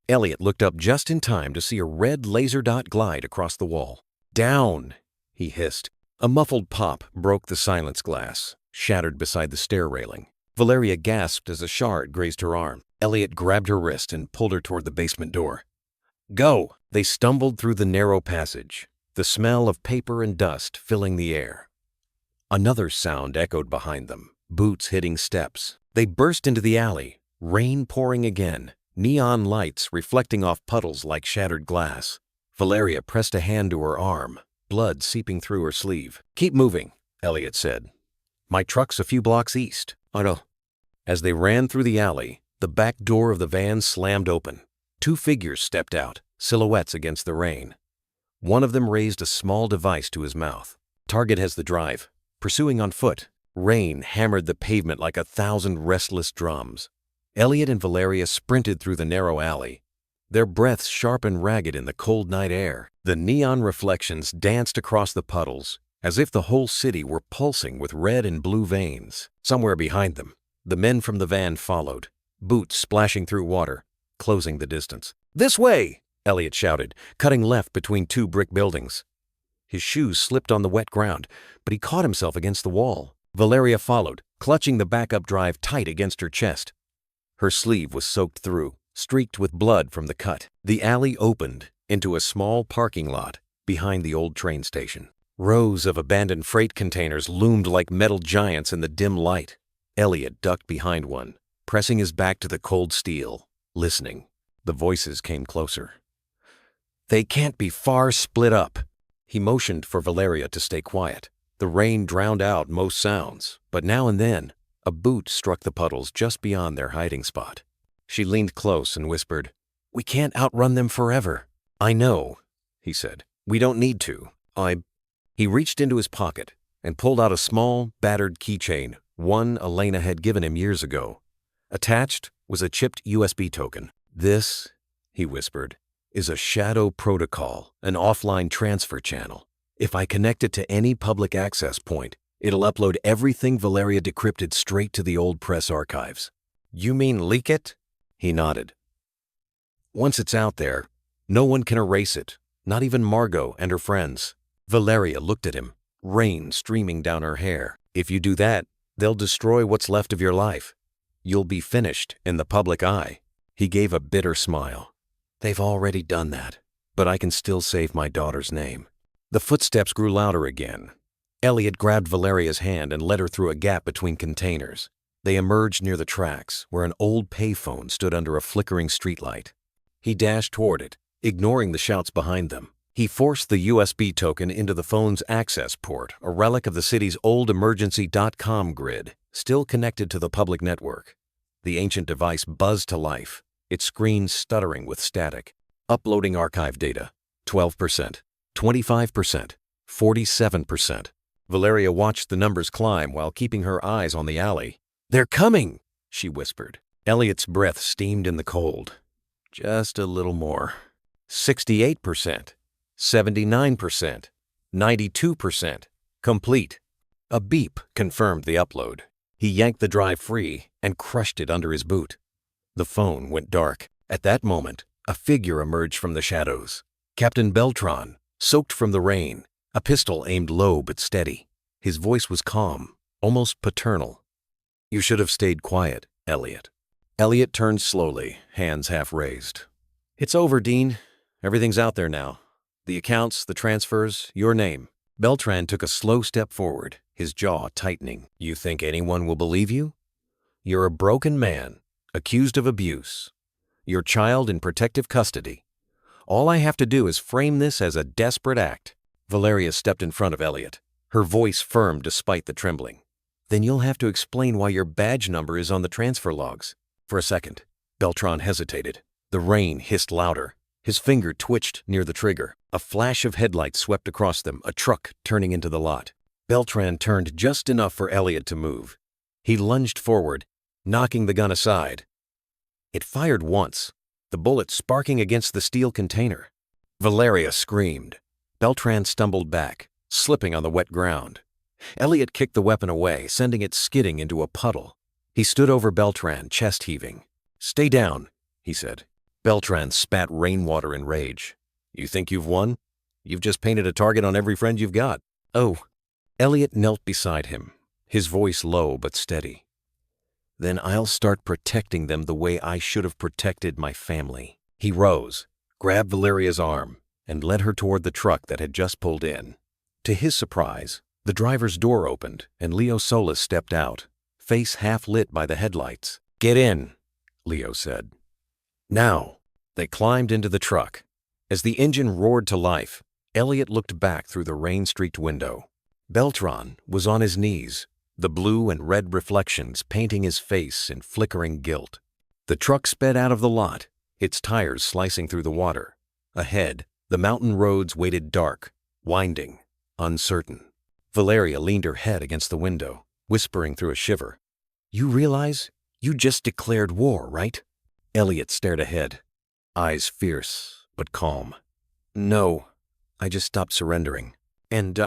Elliot looked up just in time to see a red laser dot glide across the wall. "Down!" he hissed. A muffled pop broke the silence glass, shattered beside the stair railing. Valeria gasped as a shard grazed her arm. Elliot grabbed her wrist and pulled her toward the basement door. "Go!" They stumbled through the narrow passage, the smell of paper and dust filling the air. Another sound echoed behind them, boots hitting steps. They burst into the alley, rain pouring again, neon lights reflecting off puddles like shattered glass. Valeria pressed a hand to her arm, blood seeping through her sleeve. "Keep moving," Elliot said. "My truck's a few blocks east." "Oh no." As they ran through the alley, the back door of the van slammed open. Two figures stepped out, silhouettes against the rain. One of them raised a small device to his mouth. "Target has the drive. Pursuing on foot." Rain hammered the pavement like 1,000 restless drums. Elliot and Valeria sprinted through the narrow alley, their breaths sharp and ragged in the cold night air. The neon reflections danced across the puddles, as if the whole city were pulsing with red and blue veins. Somewhere behind them, the men from the van followed, boots splashing through water, closing the distance. "This way!" Elliot shouted, cutting left between two brick buildings. His shoes slipped on the wet ground, but he caught himself against the wall. Valeria followed, clutching the backup drive tight against her chest. Her sleeve was soaked through, streaked with blood from the cut. The alley opened into a small parking lot behind the old train station. Rows of abandoned freight containers loomed like metal giants in the dim light. Elliot ducked behind one, pressing his back to the cold steel, listening. The voices came closer. "They can't be far split up." He motioned for Valeria to stay quiet. The rain drowned out most sounds, but now and then, a boot struck the puddles just beyond their hiding spot. She leaned close and whispered, "We can't outrun them forever." "I know," he said. "We don't need to. He reached into his pocket and pulled out a small, battered keychain, one Elena had given him years ago. Attached was a chipped USB token. "This," he whispered, "is a shadow protocol, an offline transfer channel. If I connect it to any public access point, it'll upload everything Valeria decrypted straight to the old press archives." "You mean leak it?" He nodded. "Once it's out there, no one can erase it, not even Margot and her friends." Valeria looked at him, rain streaming down her hair. "If you do that, they'll destroy what's left of your life. You'll be finished in the public eye." He gave a bitter smile. "They've already done that, but I can still save my daughter's name." The footsteps grew louder again. Elliot grabbed Valeria's hand and led her through a gap between containers. They emerged near the tracks, where an old payphone stood under a flickering streetlight. He dashed toward it, ignoring the shouts behind them. He forced the USB token into the phone's access port, a relic of the city's old emergency.com grid, still connected to the public network. The ancient device buzzed to life, its screen stuttering with static. Uploading archive data. 12%, 25%, 47%. Valeria watched the numbers climb while keeping her eyes on the alley. "They're coming," she whispered. Elliot's breath steamed in the cold. Just a little more. 68%, 79%, 92%. Complete. A beep confirmed the upload. He yanked the drive free and crushed it under his boot. The phone went dark. At that moment, a figure emerged from the shadows. Captain Beltran, soaked from the rain, a pistol aimed low but steady. His voice was calm, almost paternal. "You should have stayed quiet, Elliot." Elliot turned slowly, hands half raised. "It's over, Dean. Everything's out there now. The accounts, the transfers, your name." Beltran took a slow step forward, his jaw tightening. "You think anyone will believe you? You're a broken man, accused of abuse. Your child in protective custody. All I have to do is frame this as a desperate act." Valeria stepped in front of Elliot, her voice firm despite the trembling. "Then you'll have to explain why your badge number is on the transfer logs." For a second, Beltran hesitated. The rain hissed louder. His finger twitched near the trigger. A flash of headlights swept across them, a truck turning into the lot. Beltran turned just enough for Elliot to move. He lunged forward, knocking the gun aside. It fired once, the bullet sparking against the steel container. Valeria screamed. Beltran stumbled back, slipping on the wet ground. Elliot kicked the weapon away, sending it skidding into a puddle. He stood over Beltran, chest heaving. "Stay down," he said. Beltran spat rainwater in rage. "You think you've won? You've just painted a target on every friend you've got." "Oh." Elliot knelt beside him, his voice low but steady. "Then I'll start protecting them the way I should have protected my family." He rose, grabbed Valeria's arm, and led her toward the truck that had just pulled in. To his surprise, the driver's door opened and Leo Solis stepped out, face half lit by the headlights. "Get in," Leo said. "Now." They climbed into the truck. As the engine roared to life, Elliot looked back through the rain-streaked window. Beltran was on his knees, the blue and red reflections painting his face in flickering guilt. The truck sped out of the lot, its tires slicing through the water. Ahead, the mountain roads waited dark, winding, uncertain. Valeria leaned her head against the window, whispering through a shiver. "You realize you just declared war, right?" Elliot stared ahead, eyes fierce but calm. "No, I just stopped surrendering." And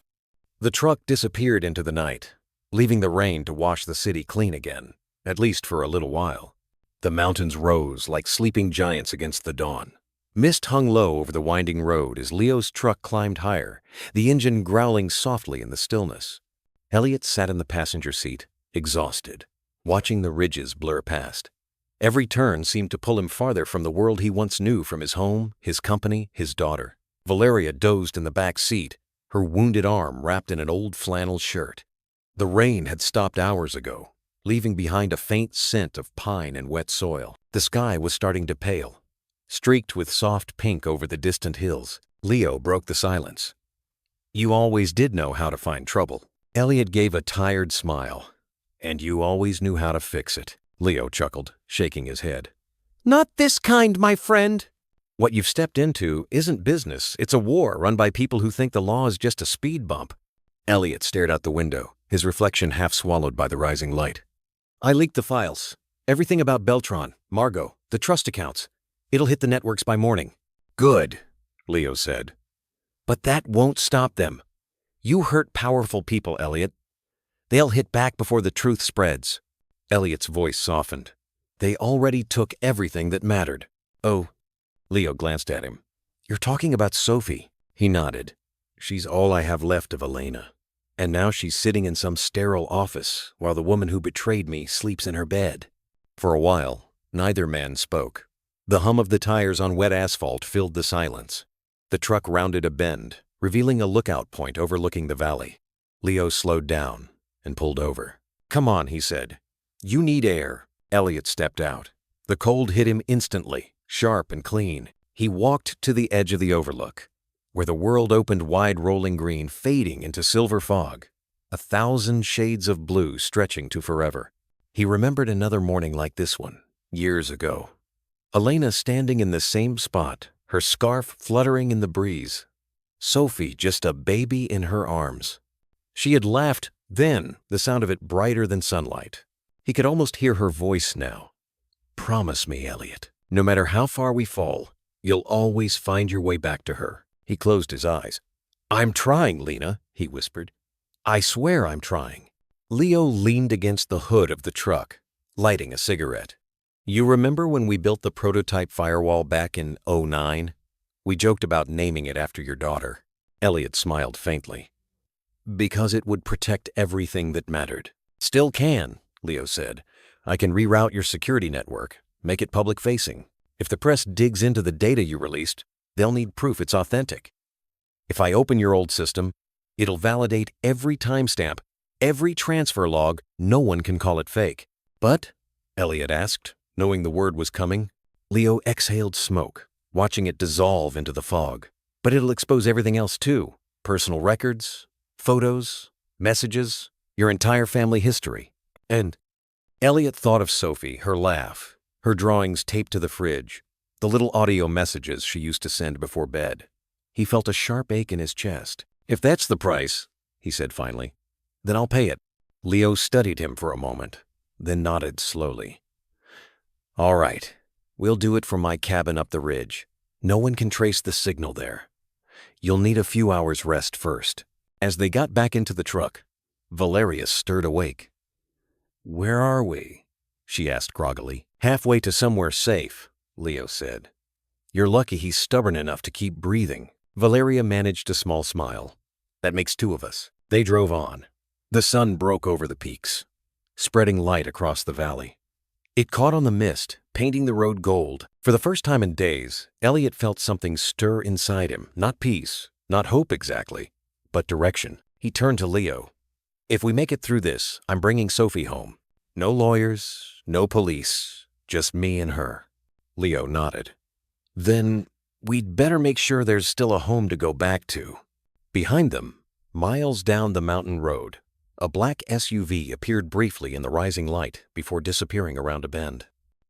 the truck disappeared into the night, leaving the rain to wash the city clean again, at least for a little while. The mountains rose like sleeping giants against the dawn. Mist hung low over the winding road as Leo's truck climbed higher, the engine growling softly in the stillness. Elliot sat in the passenger seat, exhausted, watching the ridges blur past. Every turn seemed to pull him farther from the world he once knew, from his home, his company, his daughter. Valeria dozed in the back seat, her wounded arm wrapped in an old flannel shirt. The rain had stopped hours ago, leaving behind a faint scent of pine and wet soil. The sky was starting to pale, streaked with soft pink over the distant hills. Leo broke the silence. "You always did know how to find trouble." Elliot gave a tired smile. "And you always knew how to fix it," Leo chuckled, shaking his head. "Not this kind, my friend." "What you've stepped into isn't business. It's a war run by people who think the law is just a speed bump." Elliot stared out the window, his reflection half swallowed by the rising light. "I leaked the files. Everything about Beltran, Margot, the trust accounts. It'll hit the networks by morning." "Good," Leo said. "But that won't stop them. You hurt powerful people, Elliot. They'll hit back before the truth spreads." Elliot's voice softened. "They already took everything that mattered." "Oh," Leo glanced at him. "You're talking about Sophie." He nodded. "She's all I have left of Elena. And now she's sitting in some sterile office while the woman who betrayed me sleeps in her bed." For a while, neither man spoke. The hum of the tires on wet asphalt filled the silence. The truck rounded a bend, revealing a lookout point overlooking the valley. Leo slowed down and pulled over. "Come on," he said. "You need air." Elliot stepped out. The cold hit him instantly, sharp and clean. He walked to the edge of the overlook, where the world opened wide rolling green, fading into silver fog, 1,000 shades of blue stretching to forever. He remembered another morning like this one, years ago. Elena standing in the same spot, her scarf fluttering in the breeze. Sophie just a baby in her arms. She had laughed then, the sound of it brighter than sunlight. He could almost hear her voice now. "Promise me, Elliot, no matter how far we fall, you'll always find your way back to her." He closed his eyes. "I'm trying, Lena," he whispered. "I swear I'm trying." Leo leaned against the hood of the truck, lighting a cigarette. "You remember when we built the prototype firewall back in '09? We joked about naming it after your daughter." Elliot smiled faintly. "Because it would protect everything that mattered." "Still can," Leo said. "I can reroute your security network, make it public-facing. If the press digs into the data you released, they'll need proof it's authentic. If I open your old system, it'll validate every timestamp, every transfer log. No one can call it fake." "But?" Elliot asked, knowing the word was coming. Leo exhaled smoke, watching it dissolve into the fog. "But it'll expose everything else too. Personal records, photos, messages, your entire family history. And..." Elliot thought of Sophie, her laugh, her drawings taped to the fridge, the little audio messages she used to send before bed. He felt a sharp ache in his chest. "If that's the price," he said finally, "then I'll pay it." Leo studied him for a moment, then nodded slowly. "All right, we'll do it from my cabin up the ridge. No one can trace the signal there. You'll need a few hours rest first." As they got back into the truck, Valeria stirred awake. "Where are we?" she asked groggily. "Halfway to somewhere safe," Leo said. "You're lucky he's stubborn enough to keep breathing." Valeria managed a small smile. "That makes two of us." They drove on. The sun broke over the peaks, spreading light across the valley. It caught on the mist, painting the road gold. For the first time in days, Elliot felt something stir inside him. Not peace, not hope exactly, but direction. He turned to Leo. "If we make it through this, I'm bringing Sophie home. No lawyers, no police, just me and her." Leo nodded. "Then we'd better make sure there's still a home to go back to." Behind them, miles down the mountain road, a black SUV appeared briefly in the rising light before disappearing around a bend.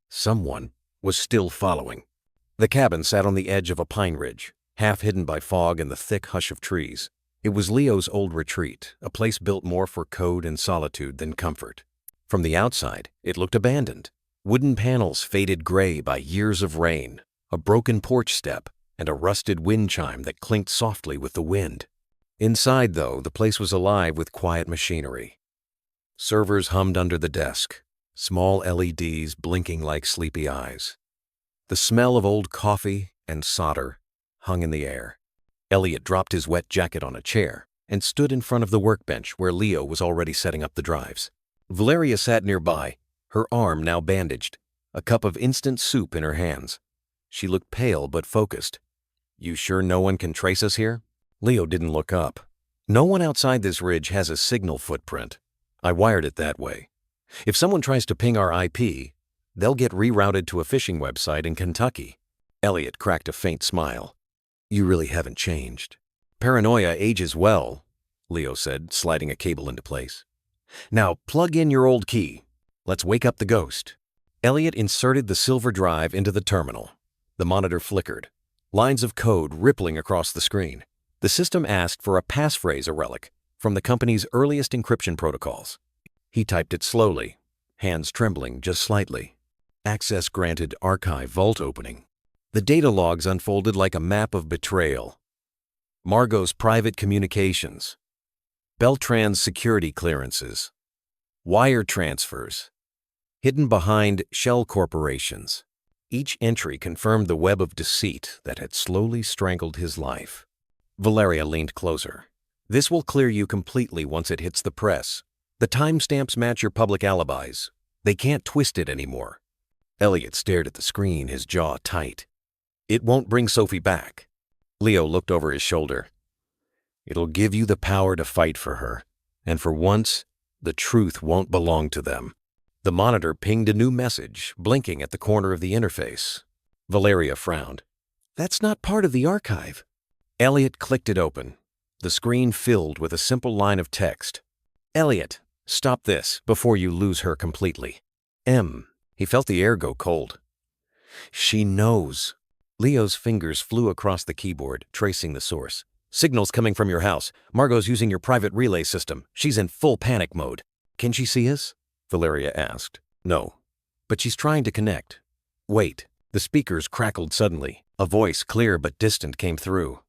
Someone was still following. The cabin sat on the edge of a pine ridge, half hidden by fog and the thick hush of trees. It was Leo's old retreat, a place built more for code and solitude than comfort. From the outside, it looked abandoned. Wooden panels faded gray by years of rain, a broken porch step, and a rusted wind chime that clinked softly with the wind. Inside, though, the place was alive with quiet machinery. Servers hummed under the desk, small LEDs blinking like sleepy eyes. The smell of old coffee and solder hung in the air. Elliot dropped his wet jacket on a chair and stood in front of the workbench where Leo was already setting up the drives. Valeria sat nearby, her arm now bandaged, a cup of instant soup in her hands. She looked pale but focused. "You sure no one can trace us here?" Leo didn't look up. "No one outside this ridge has a signal footprint. I wired it that way. If someone tries to ping our IP, they'll get rerouted to a phishing website in Kentucky." Elliot cracked a faint smile. "You really haven't changed." "Paranoia ages well," Leo said, sliding a cable into place. "Now plug in your old key. Let's wake up the ghost." Elliot inserted the silver drive into the terminal. The monitor flickered, lines of code rippling across the screen. The system asked for a passphrase, a relic, from the company's earliest encryption protocols. He typed it slowly, hands trembling just slightly. Access granted archive vault opening. The data logs unfolded like a map of betrayal. Margot's private communications. Beltran's security clearances. Wire transfers. Hidden behind shell corporations. Each entry confirmed the web of deceit that had slowly strangled his life. Valeria leaned closer. "This will clear you completely once it hits the press. The timestamps match your public alibis. They can't twist it anymore." Elliot stared at the screen, his jaw tight. "It won't bring Sophie back." Leo looked over his shoulder. "It'll give you the power to fight for her, and for once, the truth won't belong to them." The monitor pinged a new message, blinking at the corner of the interface. Valeria frowned. That's not part of the archive. Elliot clicked it open. The screen filled with a simple line of text. Elliot, stop this before you lose her completely. He felt the air go cold. She knows. Leo's fingers flew across the keyboard, tracing the source. Signals coming from your house. Margot's using your private relay system. She's in full panic mode. Can she see us? Valeria asked. No. But she's trying to connect. Wait. The speakers crackled suddenly. A voice, clear but distant, came through.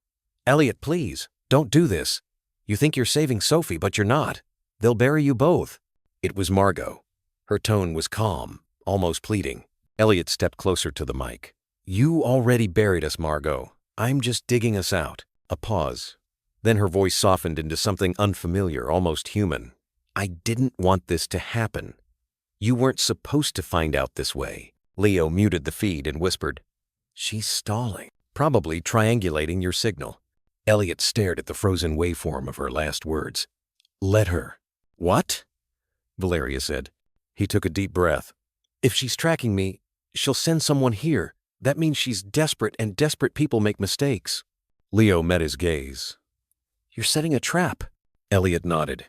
Elliot, please, don't do this. You think you're saving Sophie, but you're not. They'll bury you both. It was Margot. Her tone was calm, almost pleading. Elliot stepped closer to the mic. You already buried us, Margot. I'm just digging us out. A pause. Then her voice softened into something unfamiliar, almost human. I didn't want this to happen. You weren't supposed to find out this way. Leo muted the feed and whispered, She's stalling, probably triangulating your signal. Elliot stared at the frozen waveform of her last words. Let her. What? Valeria said. He took a deep breath. If she's tracking me, she'll send someone here. That means she's desperate, and desperate people make mistakes. Leo met his gaze. You're setting a trap. Elliot nodded.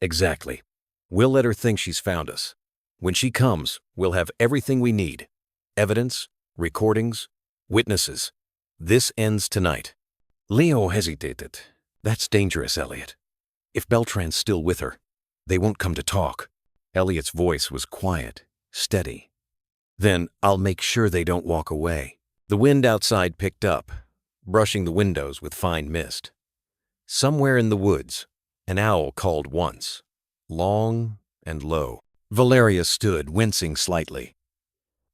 Exactly. We'll let her think she's found us. When she comes, we'll have everything we need. Evidence, recordings, witnesses. This ends tonight. Leo hesitated. That's dangerous, Elliot. If Beltran's still with her, they won't come to talk. Elliot's voice was quiet, steady. Then I'll make sure they don't walk away. The wind outside picked up, brushing the windows with fine mist. Somewhere in the woods, an owl called once, long and low. Valeria stood, wincing slightly.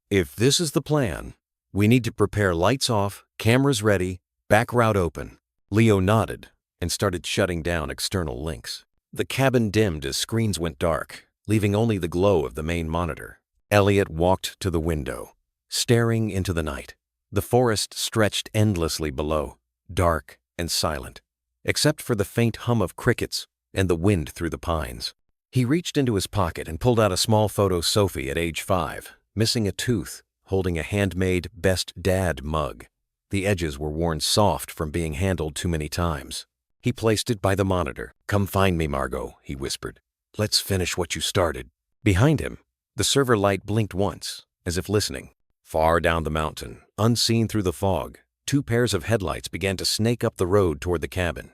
If this is the plan, we need to prepare lights off, cameras ready, back route open. Leo nodded and started shutting down external links. The cabin dimmed as screens went dark, leaving only the glow of the main monitor. Elliot walked to the window, staring into the night. The forest stretched endlessly below, dark and silent, except for the faint hum of crickets and the wind through the pines. He reached into his pocket and pulled out a small photo of Sophie at age 5, missing a tooth, holding a handmade Best Dad mug. The edges were worn soft from being handled too many times. He placed it by the monitor. Come find me, Margot, he whispered. Let's finish what you started. Behind him, the server light blinked once, as if listening. Far down the mountain, unseen through the fog, 2 pairs of headlights began to snake up the road toward the cabin.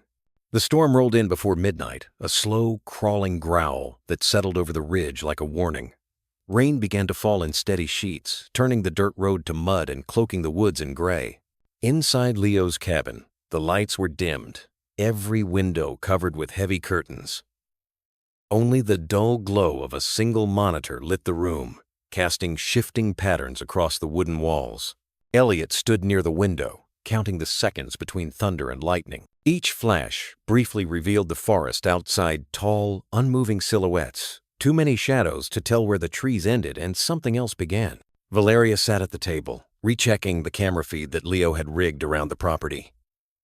The storm rolled in before midnight, a slow, crawling growl that settled over the ridge like a warning. Rain began to fall in steady sheets, turning the dirt road to mud and cloaking the woods in gray. Inside Leo's cabin, the lights were dimmed, every window covered with heavy curtains. Only the dull glow of a single monitor lit the room, casting shifting patterns across the wooden walls. Elliot stood near the window, counting the seconds between thunder and lightning. Each flash briefly revealed the forest outside, tall, unmoving silhouettes, too many shadows to tell where the trees ended and something else began. Valeria sat at the table, rechecking the camera feed that Leo had rigged around the property.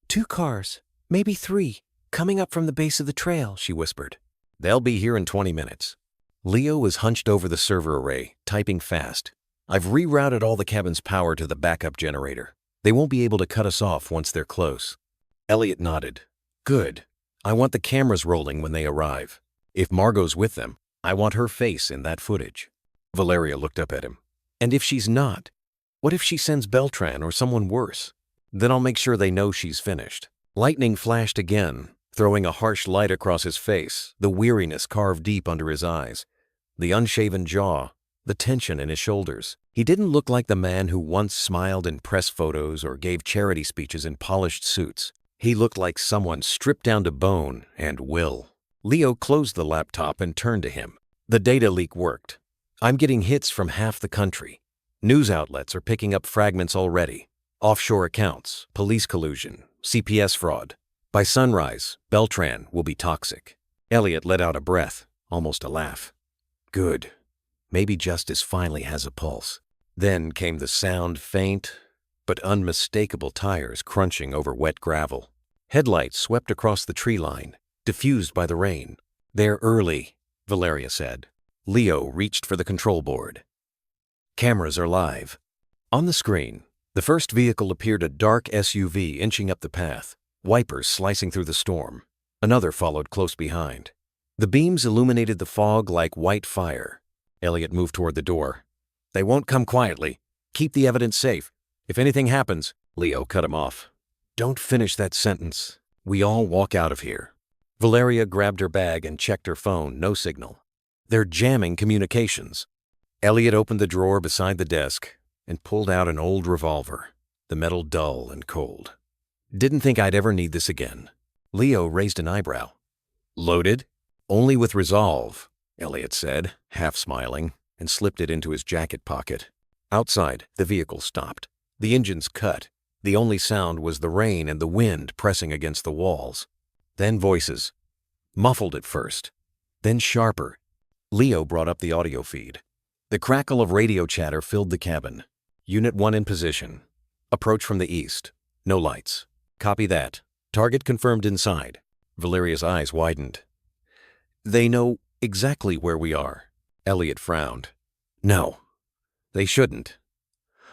2 cars, maybe 3, coming up from the base of the trail, she whispered. They'll be here in 20 minutes. Leo was hunched over the server array, typing fast. I've rerouted all the cabin's power to the backup generator. They won't be able to cut us off once they're close. Elliot nodded. Good. I want the cameras rolling when they arrive. If Margot's with them, I want her face in that footage. Valeria looked up at him. And if she's not, what if she sends Beltran or someone worse? Then I'll make sure they know she's finished. Lightning flashed again, throwing a harsh light across his face, the weariness carved deep under his eyes, the unshaven jaw, the tension in his shoulders. He didn't look like the man who once smiled in press photos or gave charity speeches in polished suits. He looked like someone stripped down to bone and will. Leo closed the laptop and turned to him. The data leak worked. I'm getting hits from half the country. News outlets are picking up fragments already. Offshore accounts, police collusion, CPS fraud. By sunrise, Beltran will be toxic. Elliot let out a breath, almost a laugh. Good. Maybe justice finally has a pulse. Then came the sound, faint but unmistakable tires crunching over wet gravel. Headlights swept across the tree line, diffused by the rain. They're early, Valeria said. Leo reached for the control board. Cameras are live. On the screen, The first vehicle appeared, a dark SUV inching up the path, wipers slicing through the storm. Another followed close behind. The beams illuminated the fog like white fire. Elliot moved toward the door. "They won't come quietly. Keep the evidence safe. If anything happens," Leo cut him off. "Don't finish that sentence. We all walk out of here." Valeria grabbed her bag and checked her phone. No signal. "They're jamming communications." Elliot opened the drawer beside the desk and pulled out an old revolver, the metal dull and cold. "Didn't think I'd ever need this again." Leo raised an eyebrow. "Loaded?" "Only with resolve," Elliot said, half smiling, and slipped it into his jacket pocket. Outside, the vehicle stopped. The engines cut. The only sound was the rain and the wind pressing against the walls. Then voices. Muffled at first, then sharper. Leo brought up the audio feed. The crackle of radio chatter filled the cabin. "Unit 1 in position. Approach from the east. No lights. Copy that. Target confirmed inside." Valeria's eyes widened. "They know exactly where we are." Elliot frowned. "No, they shouldn't.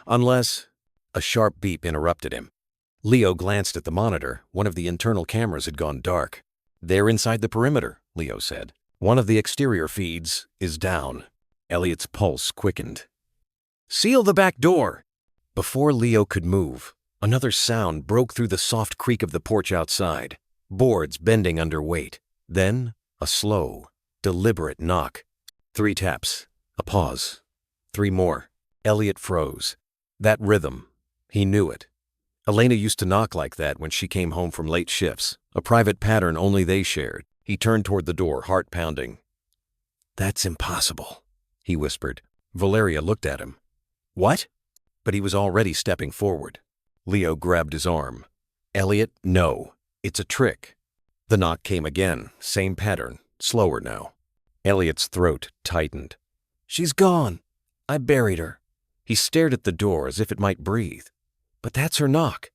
Unless—" A sharp beep interrupted him. Leo glanced at the monitor. One of the internal cameras had gone dark. "They're inside the perimeter," Leo said. "One of the exterior feeds is down." Elliot's pulse quickened. "Seal the back door!" Before Leo could move, another sound broke through the soft creak of the porch outside, boards bending under weight. Then, a slow, deliberate knock. 3 taps. A pause. 3 more. Elliot froze. That rhythm. He knew it. Elena used to knock like that when she came home from late shifts, a private pattern only they shared. He turned toward the door, heart pounding. "That's impossible," he whispered. Valeria looked at him. "What?" But he was already stepping forward. Leo grabbed his arm. "Elliot, no. It's a trick." The knock came again, same pattern, slower now. Elliot's throat tightened. "She's gone. I buried her." He stared at the door as if it might breathe. "But that's her knock."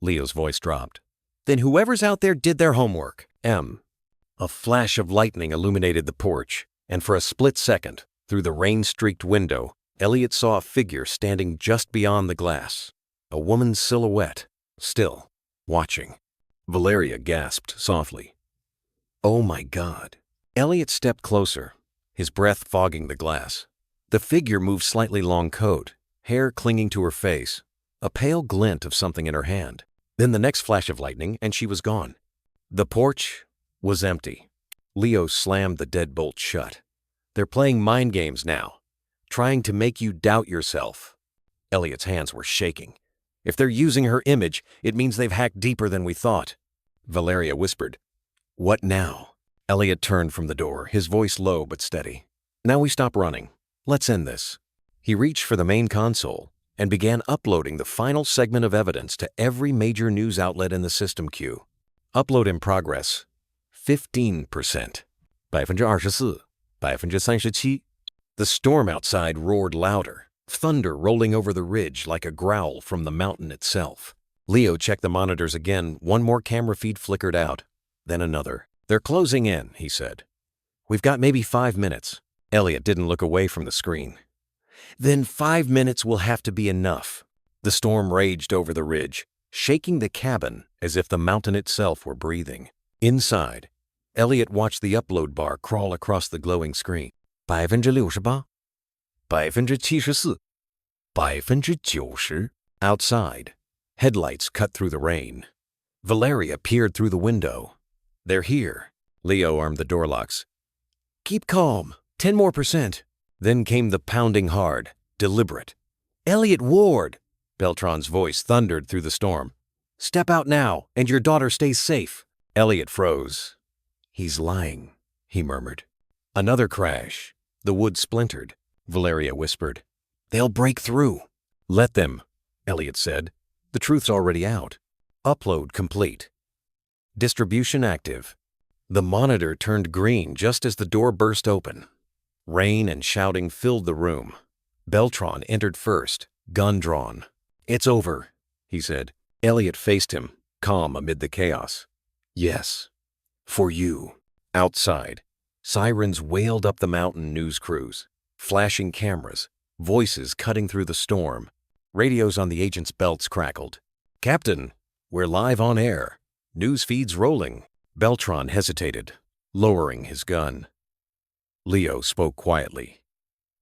Leo's voice dropped. "Then whoever's out there did their homework." A flash of lightning illuminated the porch, and for a split second, through the rain-streaked window, Elliot saw a figure standing just beyond the glass. A woman's silhouette, still, watching. Valeria gasped softly. "Oh my God." Elliot stepped closer, his breath fogging the glass. The figure moved slightly long coat, hair clinging to her face, a pale glint of something in her hand. Then the next flash of lightning, and she was gone. The porch was empty. Leo slammed the deadbolt shut. "They're playing mind games now, trying to make you doubt yourself." Elliot's hands were shaking. "If they're using her image, it means they've hacked deeper than we thought." Valeria whispered. "What now?" Elliot turned from the door, his voice low but steady. "Now we stop running. Let's end this." He reached for the main console and began uploading the final segment of evidence to every major news outlet in the system queue. Upload in progress. 15%. 24%. 37%. The storm outside roared louder, thunder rolling over the ridge like a growl from the mountain itself. Leo checked the monitors again. One more camera feed flickered out, then another. "They're closing in," he said. "We've got maybe 5 minutes." Elliot didn't look away from the screen. "Then 5 minutes will have to be enough." The storm raged over the ridge, shaking the cabin as if the mountain itself were breathing. Inside, Elliot watched the upload bar crawl across the glowing screen. 68%. 74%. 90%. Outside, headlights cut through the rain. Valeria peered through the window. "They're here." Leo armed the door locks. "Keep calm. 10 more percent." Then came the pounding hard, deliberate. "Elliot Ward!" Beltran's voice thundered through the storm. "Step out now, and your daughter stays safe." Elliot froze. "He's lying," he murmured. Another crash. The wood splintered. Valeria whispered. "They'll break through." "Let them," Elliot said. "The truth's already out." Upload complete. Distribution active. The monitor turned green just as the door burst open. Rain and shouting filled the room. Beltran entered first, gun drawn. "It's over," he said. Elliot faced him, calm amid the chaos. "Yes. For you." Outside, sirens wailed up the mountain news crews. Flashing cameras, voices cutting through the storm. Radios on the agents' belts crackled. "Captain, we're live on air. News feed's rolling." Beltran hesitated, lowering his gun. Leo spoke quietly.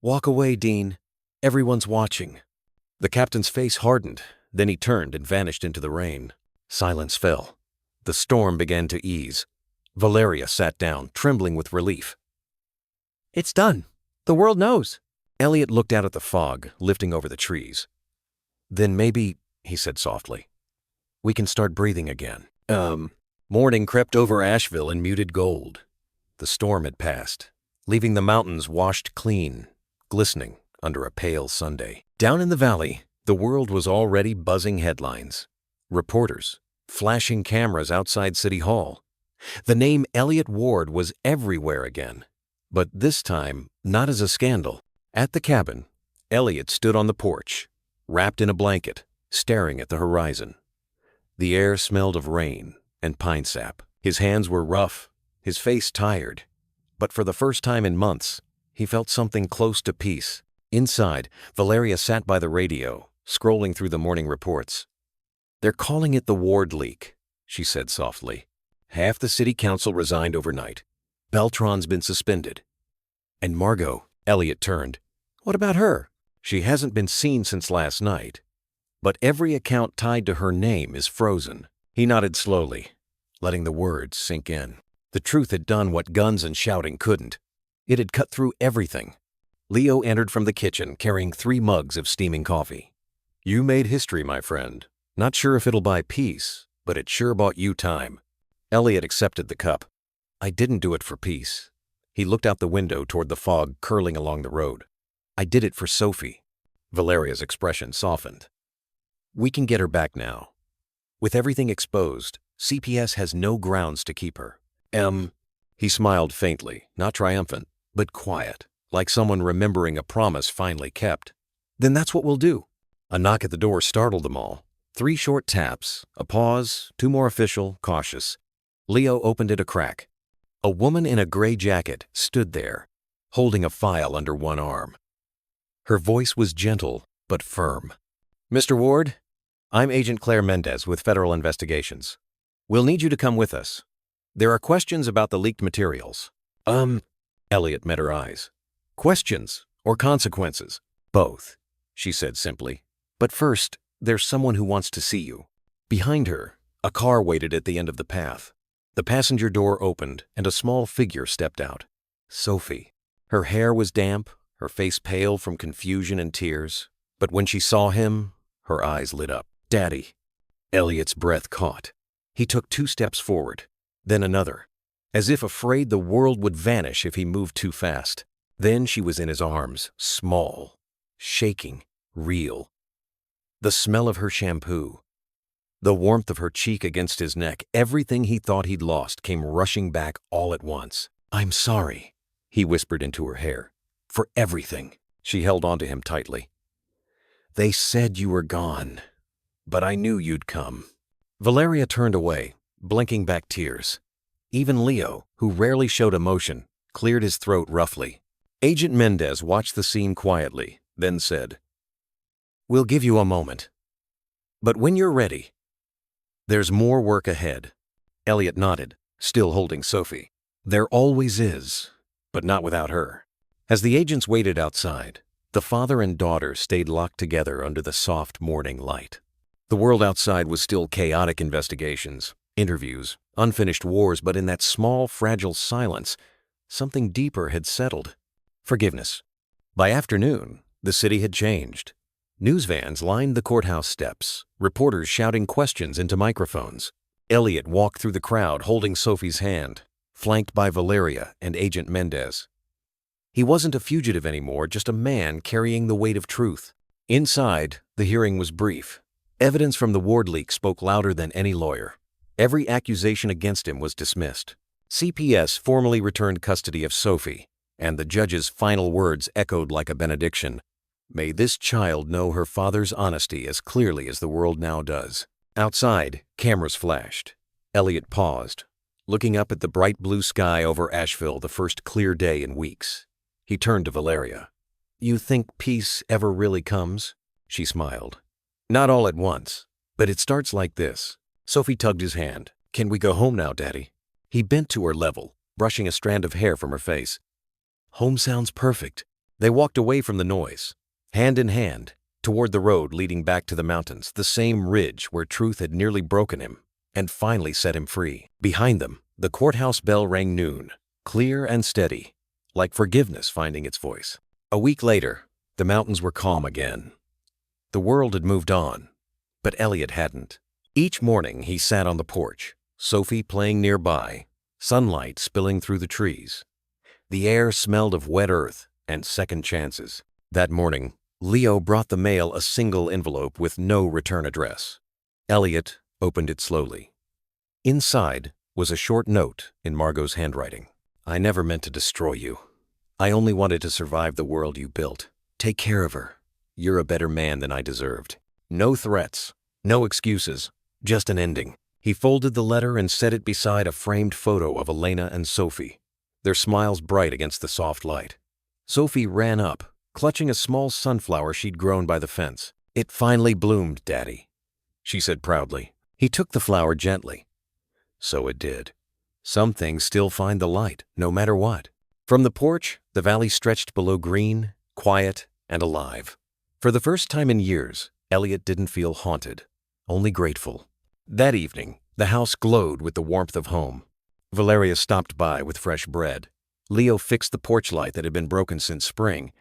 "Walk away, Dean. Everyone's watching." The captain's face hardened, then he turned and vanished into the rain. Silence fell. The storm began to ease. Valeria sat down, trembling with relief. "It's done. The world knows." Elliot looked out at the fog, lifting over the trees. "Then maybe," he said softly, "we can start breathing again." Morning crept over Asheville in muted gold. The storm had passed, leaving the mountains washed clean, glistening under a pale Sunday. Down in the valley, the world was already buzzing headlines. Reporters, flashing cameras outside City Hall. The name Elliot Ward was everywhere again. But this time, not as a scandal. At the cabin, Elliot stood on the porch, wrapped in a blanket, staring at the horizon. The air smelled of rain and pine sap. His hands were rough, his face tired. But for the first time in months, he felt something close to peace. Inside, Valeria sat by the radio, scrolling through the morning reports. "They're calling it the Ward leak," she said softly. "Half the city council resigned overnight. Beltran's been suspended. And Margot," Elliot turned. "What about her? She hasn't been seen since last night. But every account tied to her name is frozen." He nodded slowly, letting the words sink in. The truth had done what guns and shouting couldn't. It had cut through everything. Leo entered from the kitchen carrying 3 mugs of steaming coffee. "You made history, my friend. Not sure if it'll buy peace, but it sure bought you time." Elliot accepted the cup. "I didn't do it for peace." He looked out the window toward the fog curling along the road. "I did it for Sophie." Valeria's expression softened. "We can get her back now. With everything exposed, CPS has no grounds to keep her." He smiled faintly, not triumphant, but quiet, like someone remembering a promise finally kept. "Then that's what we'll do." A knock at the door startled them all. 3 short taps, a pause, 2 more official, cautious. Leo opened it a crack. A woman in a gray jacket stood there, holding a file under one arm. Her voice was gentle but firm. "Mr. Ward, I'm Agent Claire Mendez with Federal Investigations. We'll need you to come with us. There are questions about the leaked materials." Elliot met her eyes. "Questions or consequences?" "Both," she said simply. "But first, there's someone who wants to see you." Behind her, a car waited at the end of the path. The passenger door opened and a small figure stepped out. Sophie. Her hair was damp, her face pale from confusion and tears. But when she saw him, her eyes lit up. "Daddy." Elliot's breath caught. He took 2 steps forward, then another, as if afraid the world would vanish if he moved too fast. Then she was in his arms, small, shaking, real. The smell of her shampoo, the warmth of her cheek against his neck, everything he thought he'd lost came rushing back all at once. "I'm sorry," he whispered into her hair. "For everything." She held onto him tightly. "They said you were gone, but I knew you'd come." Valeria turned away, blinking back tears. Even Leo, who rarely showed emotion, cleared his throat roughly. Agent Mendez watched the scene quietly, then said, "We'll give you a moment. But when you're ready, there's more work ahead." Elliot nodded, still holding Sophie. "There always is, but not without her." As the agents waited outside, the father and daughter stayed locked together under the soft morning light. The world outside was still chaotic investigations, interviews, unfinished wars, but in that small, fragile silence, something deeper had settled. Forgiveness. By afternoon, the city had changed. News vans lined the courthouse steps, reporters shouting questions into microphones. Elliot walked through the crowd holding Sophie's hand, flanked by Valeria and Agent Mendez. He wasn't a fugitive anymore, just a man carrying the weight of truth. Inside, the hearing was brief. Evidence from the Ward leak spoke louder than any lawyer. Every accusation against him was dismissed. CPS formally returned custody of Sophie, and the judge's final words echoed like a benediction. "May this child know her father's honesty as clearly as the world now does." Outside, cameras flashed. Elliot paused, looking up at the bright blue sky over Asheville, the first clear day in weeks. He turned to Valeria. "You think peace ever really comes?" She smiled. Not all at once, but it starts like this. Sophie tugged his hand. Can we go home now, Daddy? He bent to her level, brushing a strand of hair from her face. Home sounds perfect. They walked away from the noise, hand in hand, toward the road leading back to the mountains, the same ridge where truth had nearly broken him and finally set him free. Behind them, the courthouse bell rang noon, clear and steady, like forgiveness finding its voice. A week later, the mountains were calm again. The world had moved on, but Elliot hadn't. Each morning he sat on the porch, Sophie playing nearby, sunlight spilling through the trees. The air smelled of wet earth and second chances. That morning, Leo brought the mail a single envelope with no return address. Elliot opened it slowly. Inside was a short note in Margot's handwriting. I never meant to destroy you. I only wanted to survive the world you built. Take care of her. You're a better man than I deserved. No threats, no excuses, just an ending. He folded the letter and set it beside a framed photo of Elena and Sophie, their smiles bright against the soft light. Sophie ran up, clutching a small sunflower she'd grown by the fence. It finally bloomed, Daddy, she said proudly. He took the flower gently. So it did. Some things still find the light, no matter what. From the porch, the valley stretched below green, quiet, and alive. For the first time in years, Elliot didn't feel haunted, only grateful. That evening, the house glowed with the warmth of home. Valeria stopped by with fresh bread. Leo fixed the porch light that had been broken since spring,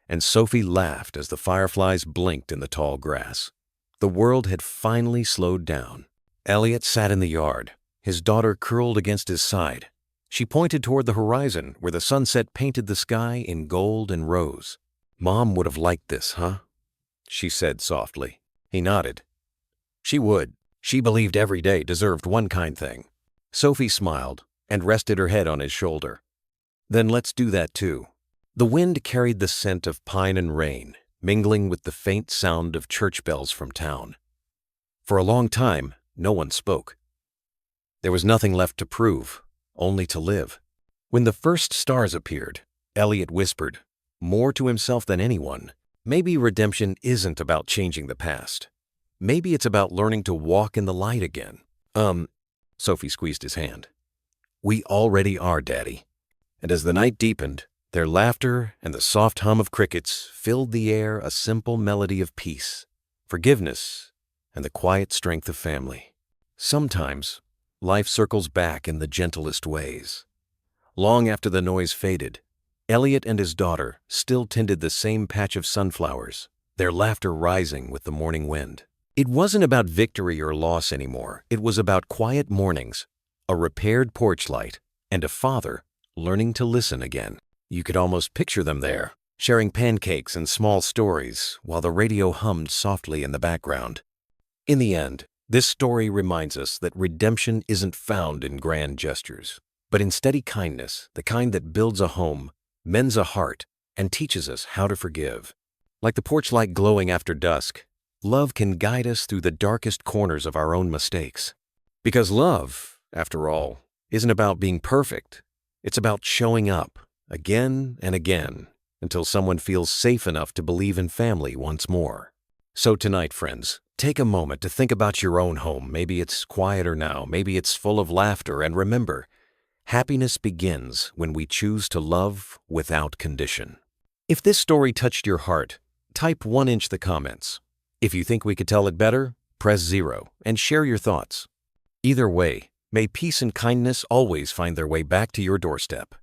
and Sophie laughed as the fireflies blinked in the tall grass. The world had finally slowed down. Elliot sat in the yard, his daughter curled against his side. She pointed toward the horizon where the sunset painted the sky in gold and rose. Mom would have liked this, huh? She said softly. He nodded. She would. She believed every day deserved one kind thing. Sophie smiled and rested her head on his shoulder. Then let's do that too. The wind carried the scent of pine and rain, mingling with the faint sound of church bells from town. For a long time, no one spoke. There was nothing left to prove, only to live. When the first stars appeared, Elliot whispered, more to himself than anyone, maybe redemption isn't about changing the past. Maybe it's about learning to walk in the light again. Sophie squeezed his hand. We already are, Daddy. And as the night deepened, their laughter and the soft hum of crickets filled the air, a simple melody of peace, forgiveness, and the quiet strength of family. Sometimes, life circles back in the gentlest ways. Long after the noise faded, Elliot and his daughter still tended the same patch of sunflowers, their laughter rising with the morning wind. It wasn't about victory or loss anymore. It was about quiet mornings, a repaired porch light, and a father learning to listen again. You could almost picture them there, sharing pancakes and small stories while the radio hummed softly in the background. In the end, this story reminds us that redemption isn't found in grand gestures, but in steady kindness, the kind that builds a home, mends a heart, and teaches us how to forgive. Like the porch light glowing after dusk, love can guide us through the darkest corners of our own mistakes. Because love, after all, isn't about being perfect. It's about showing up again and again until someone feels safe enough to believe in family once more. So tonight, friends, take a moment to think about your own home. Maybe it's quieter now, maybe it's full of laughter, and remember, happiness begins when we choose to love without condition. If this story touched your heart, type 1 in the comments. If you think we could tell it better, press 0 and share your thoughts. Either way, may peace and kindness always find their way back to your doorstep.